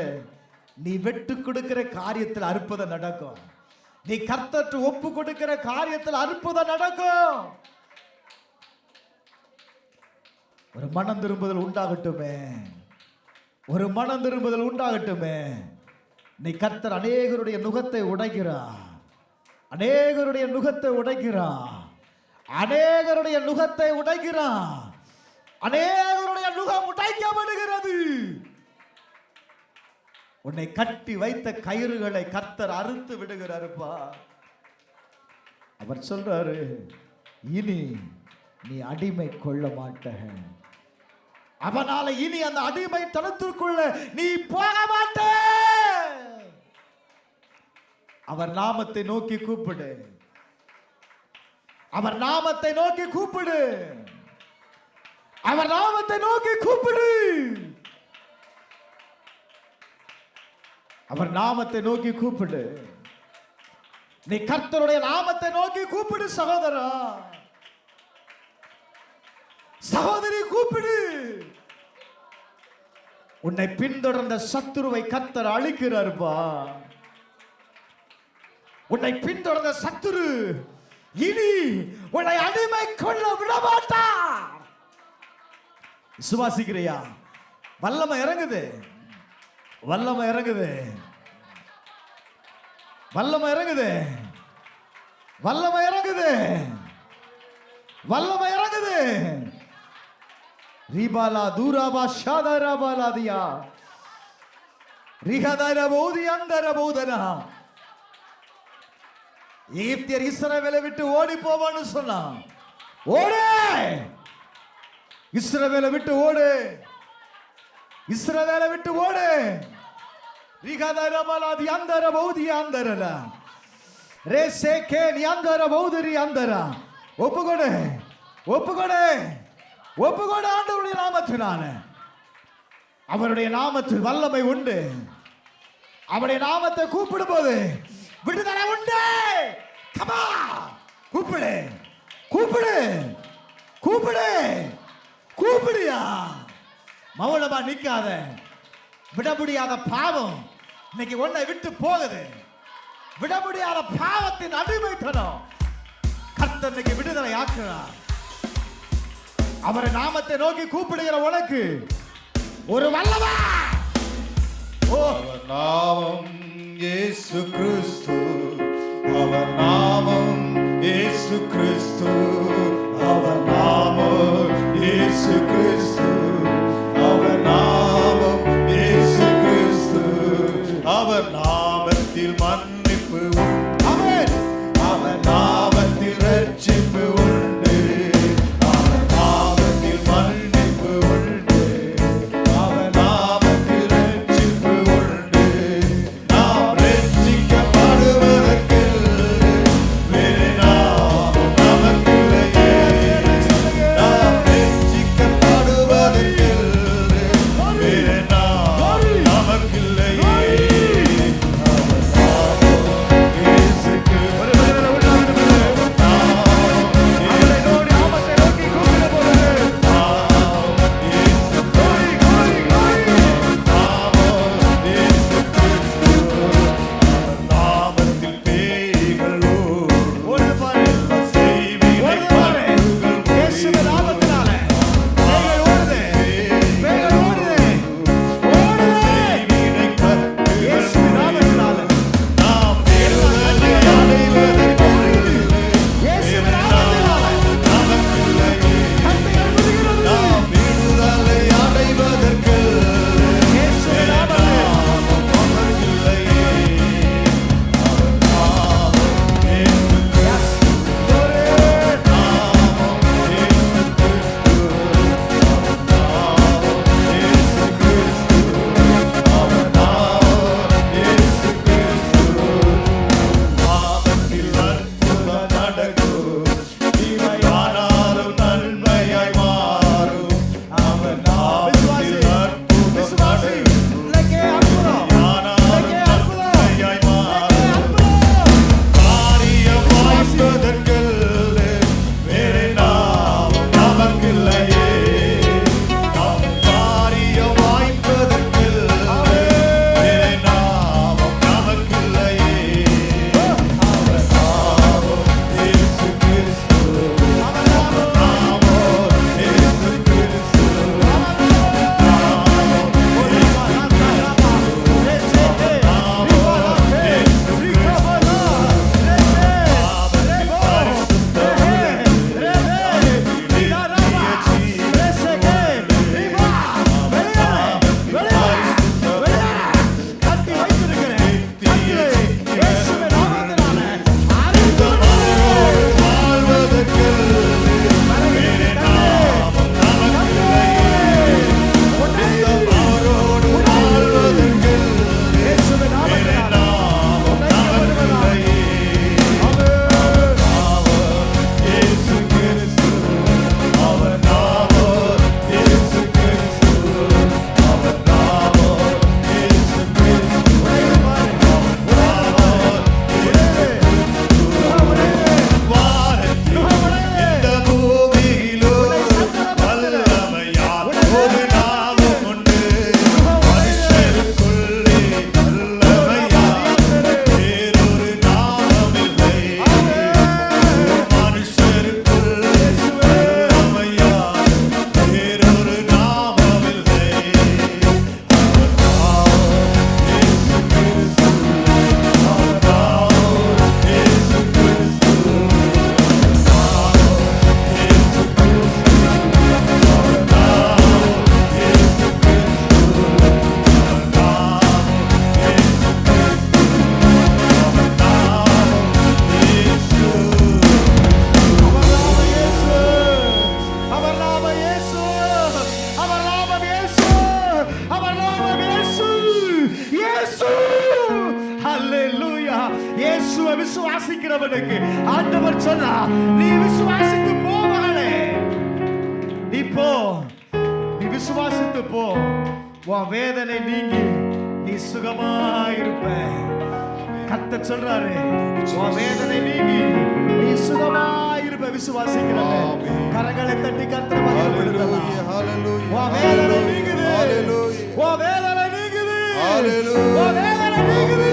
நீ வெட்டு கொடுக்கிற காரியத்தில் அற்புதம் நடக்கும். நீ கர்த்தருக்கு ஒப்பு கொடுக்கிற காரியத்தில் அற்புதம் நடக்கும். ஒரு மனம் திரும்புதல் உண்டாகட்டுமே, ஒரு மனம் திரும்புதல் உண்டாகட்டுமே. நீ கர்த்தர் அநேகருடைய நுகத்தை உடைக்கிறார், அநேகருடைய நுகத்தை உடைக்கிறார், அநேகருடைய நுகத்தை உடைக்கிறார், அநேகருடைய நுகம் உடைக்கப்படுகிறது. உன்னை கட்டி வைத்த கயிறுகளை கர்த்தர் அறுத்து விடுகிறாருப்பா. அவர் சொல்றாரு, இனி நீ அடிமை கொள்ள மாட்ட, அவனால இனி அந்த அடிமைத்தனத்திற்குள்ள நீ போக மாட்டே. அவர் நாமத்தை நோக்கி கூப்பிடு. அவர் நாமத்தை நோக்கி கூப்பிடு. அவர் நாமத்தை நோக்கி கூப்பிடு. அவர் நாமத்தை நோக்கி கூப்பிடு. நீ கர்த்தருடைய நாமத்தை நோக்கி கூப்பிடு சகோதரா, சகோதரி கூப்பிடு. உன்னை பின்தொடர்ந்த சத்துருவை கர்த்தர் அழிக்கிறார்பா. உன்னை பின்தொடர்ந்த சத்துரு இனி உன்னை அடிமை கொள்ள விடமாட்டார். விசுவாசிக்கிறியா? வல்லமை இறங்குது, வல்லமை இறங்குது, வல்லமை இறங்குது, வல்லமை இறங்குது, வல்லமை இறங்குது. ரிபாலா தூராபா ஷாதரபாலாதியா ரிகதரபோதி அந்தரபோதனா. எகிப்தியர் இஸ்ரவேலை விட்டு ஓடி போவான்னு சொன்னான். ஓடு, இஸ்ரவேலை விட்டு ஓடு, இஸ்ரவேலை விட்டு ஓடு. ரிகதரபாலாதி அந்தரபோதி அந்தரல ரேசேகே நியந்தரபோதி அந்தரா. ஒப்புக்கொடு, ஒப்புக்கொடு, ஒப்புக்கொடு. ஆண்டவருடைய நாமத்தினால, அவருடைய நாமத்தில் வல்லமை உண்டு. அவருடைய நாமத்தை கூப்பிடும் போது விடுதலை உண்டு. கமா, கூப்பிடு, கூப்பிடு, கூப்பிடு, கூப்பிடுயா. மௌனமா நிக்காத. விட முடியாத பாவம் இன்னைக்கு உன்னை விட்டு போகுது. விட முடியாத பாவத்தின் அடிமைத்தனம் கர்த்தர் இன்னைக்கு விடுதலை ஆக்குறார். அவரை நாமத்தை நோக்கி கூப்பிடுகிற உனக்கு ஒரு வல்லமை. அவர் நாமம் இயேசு கிறிஸ்து, அவர் நாமம் இயேசு கிறிஸ்து, அவர் நாமம் இயேசு கிறிஸ்து, அவர் நாமம் இயேசு கிறிஸ்து. அவர் நாமத்தில் மன்னிப்பு உண்டு, அவர் நாமத்தில் ரட்சிப்பு உண்டு, அவர் நாமத்தில் மன்னிப்பு உண்டு, அவர் நாமத்தில் ரட்சிப்பு உண்டு. நாம் ரட்சிக்கப்படுவதற்கு வேறு நாமம் நமக்கில்லையே. நாம் ரட்சிக்கப்படுவதற்கு வேறு நாமம் நமக்கில்லையே. அவர் நாமம் இயேசுவை விசுவாசிக்கிறவனுக்கு ஆண்டவர் சொன்னா, நீ விசுவாசித்து போ மகளே, நீ போ, நீ விசுவாசித்து போ, உன் வேதனை நீங்கி நீ சுகமாயிருப்ப. கர்த்தர் சொல்றாரு, உன் வேதனை நீங்கி நீ சுகமாயிருப்ப. விசுவாசிக்கிறவன் கரங்களை தட்டி கர்த்தரை மகிமைப்படுத்தலாம். உன் வேதனை நீங்குது, உன் வேதனை நீங்குது, உன் வேதனை நீங்குது.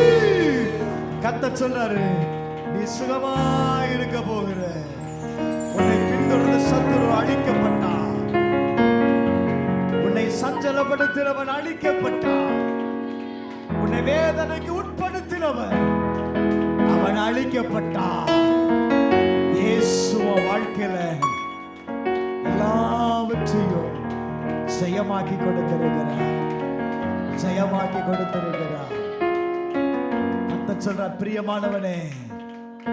கர்த்தர் சொல்றாரு, நீ சுகமாயிருக்க போகிற. உன்னை பின்தொடர்ந்த சத்துரு அழிக்கப்பட்டான், உன்னை சஞ்சலப்படுத்தினவன் அழிக்கப்பட்டான், உன்னை வேதனைக்கு உட்படுத்தினவன் அவன் அழிக்கப்பட்டான். இயேசுவ வாழ்க்கையில எல்லாவற்றையும் ஜெயமாக்கி கொடுத்திருக்கிறார், ஜெயமாக்கி கொடுத்திருக்கிறார். கர்த்தர் சொல்றார், பிரியமானவனே,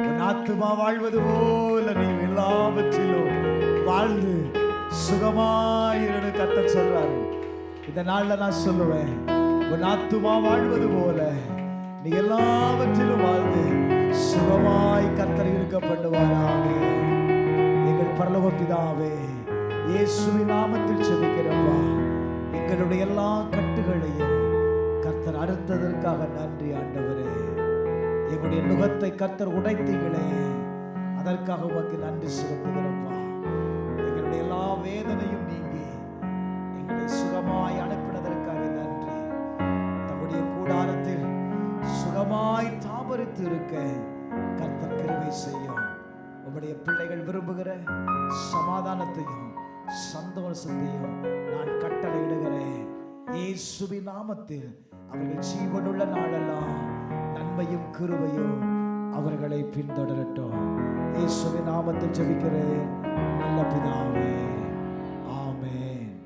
உன் ஆத்துமா வாழ்வது போல நீ எல்லாவற்றிலும் வாழ்ந்து சுகமாயிரு. கர்த்தர் சொல்றாரு, இந்த நாள்ல நான் சொல்லுவேன், உன் ஆத்துமா வாழ்வது போல நீ எல்லாவற்றிலும் வாழ்ந்து சுகமாய் கர்த்தர் இருக்க பண்ணுவாராக. எங்கள் பரலோக பிதாவே, இயேசுவின் நாமத்தில் ஜெபிக்கிறப்பா, எங்களுடைய எல்லா கட்டுகளையும் கர்த்தர் அறுத்ததற்காக நன்றி ஆண்டவரே. எங்களுடைய நுகத்தை கர்த்தர் உடைத்தீங்களே, அதற்காக உமக்கு நன்றி செலுத்துகிறப்பா. எங்களுடைய எல்லா வேதனையும் நீங்கி எங்களை சுகமாய் அனுப்பினதற்காக நன்றி. நம்முடைய கூடாரத்தில் சுகமாய் தாபரித்து இருக்க கர்த்தர் கிருபை செய்யும். உம்முடைய பிள்ளைகள் விரும்புகிற சமாதானத்தையும் சந்தோஷத்தையும் நான் கட்டளையிடுகிறேன். இயேசுவின் நாமத்தில் அவர்கள் ஜீவனுள்ள நாளெல்லாம் நன்மையும் கிருபையும் அவர்களை பின்தொடரட்டும். இயேசுவின் நாமத்தில் ஜெபிக்கிறேன் நல்ல பிதாவே.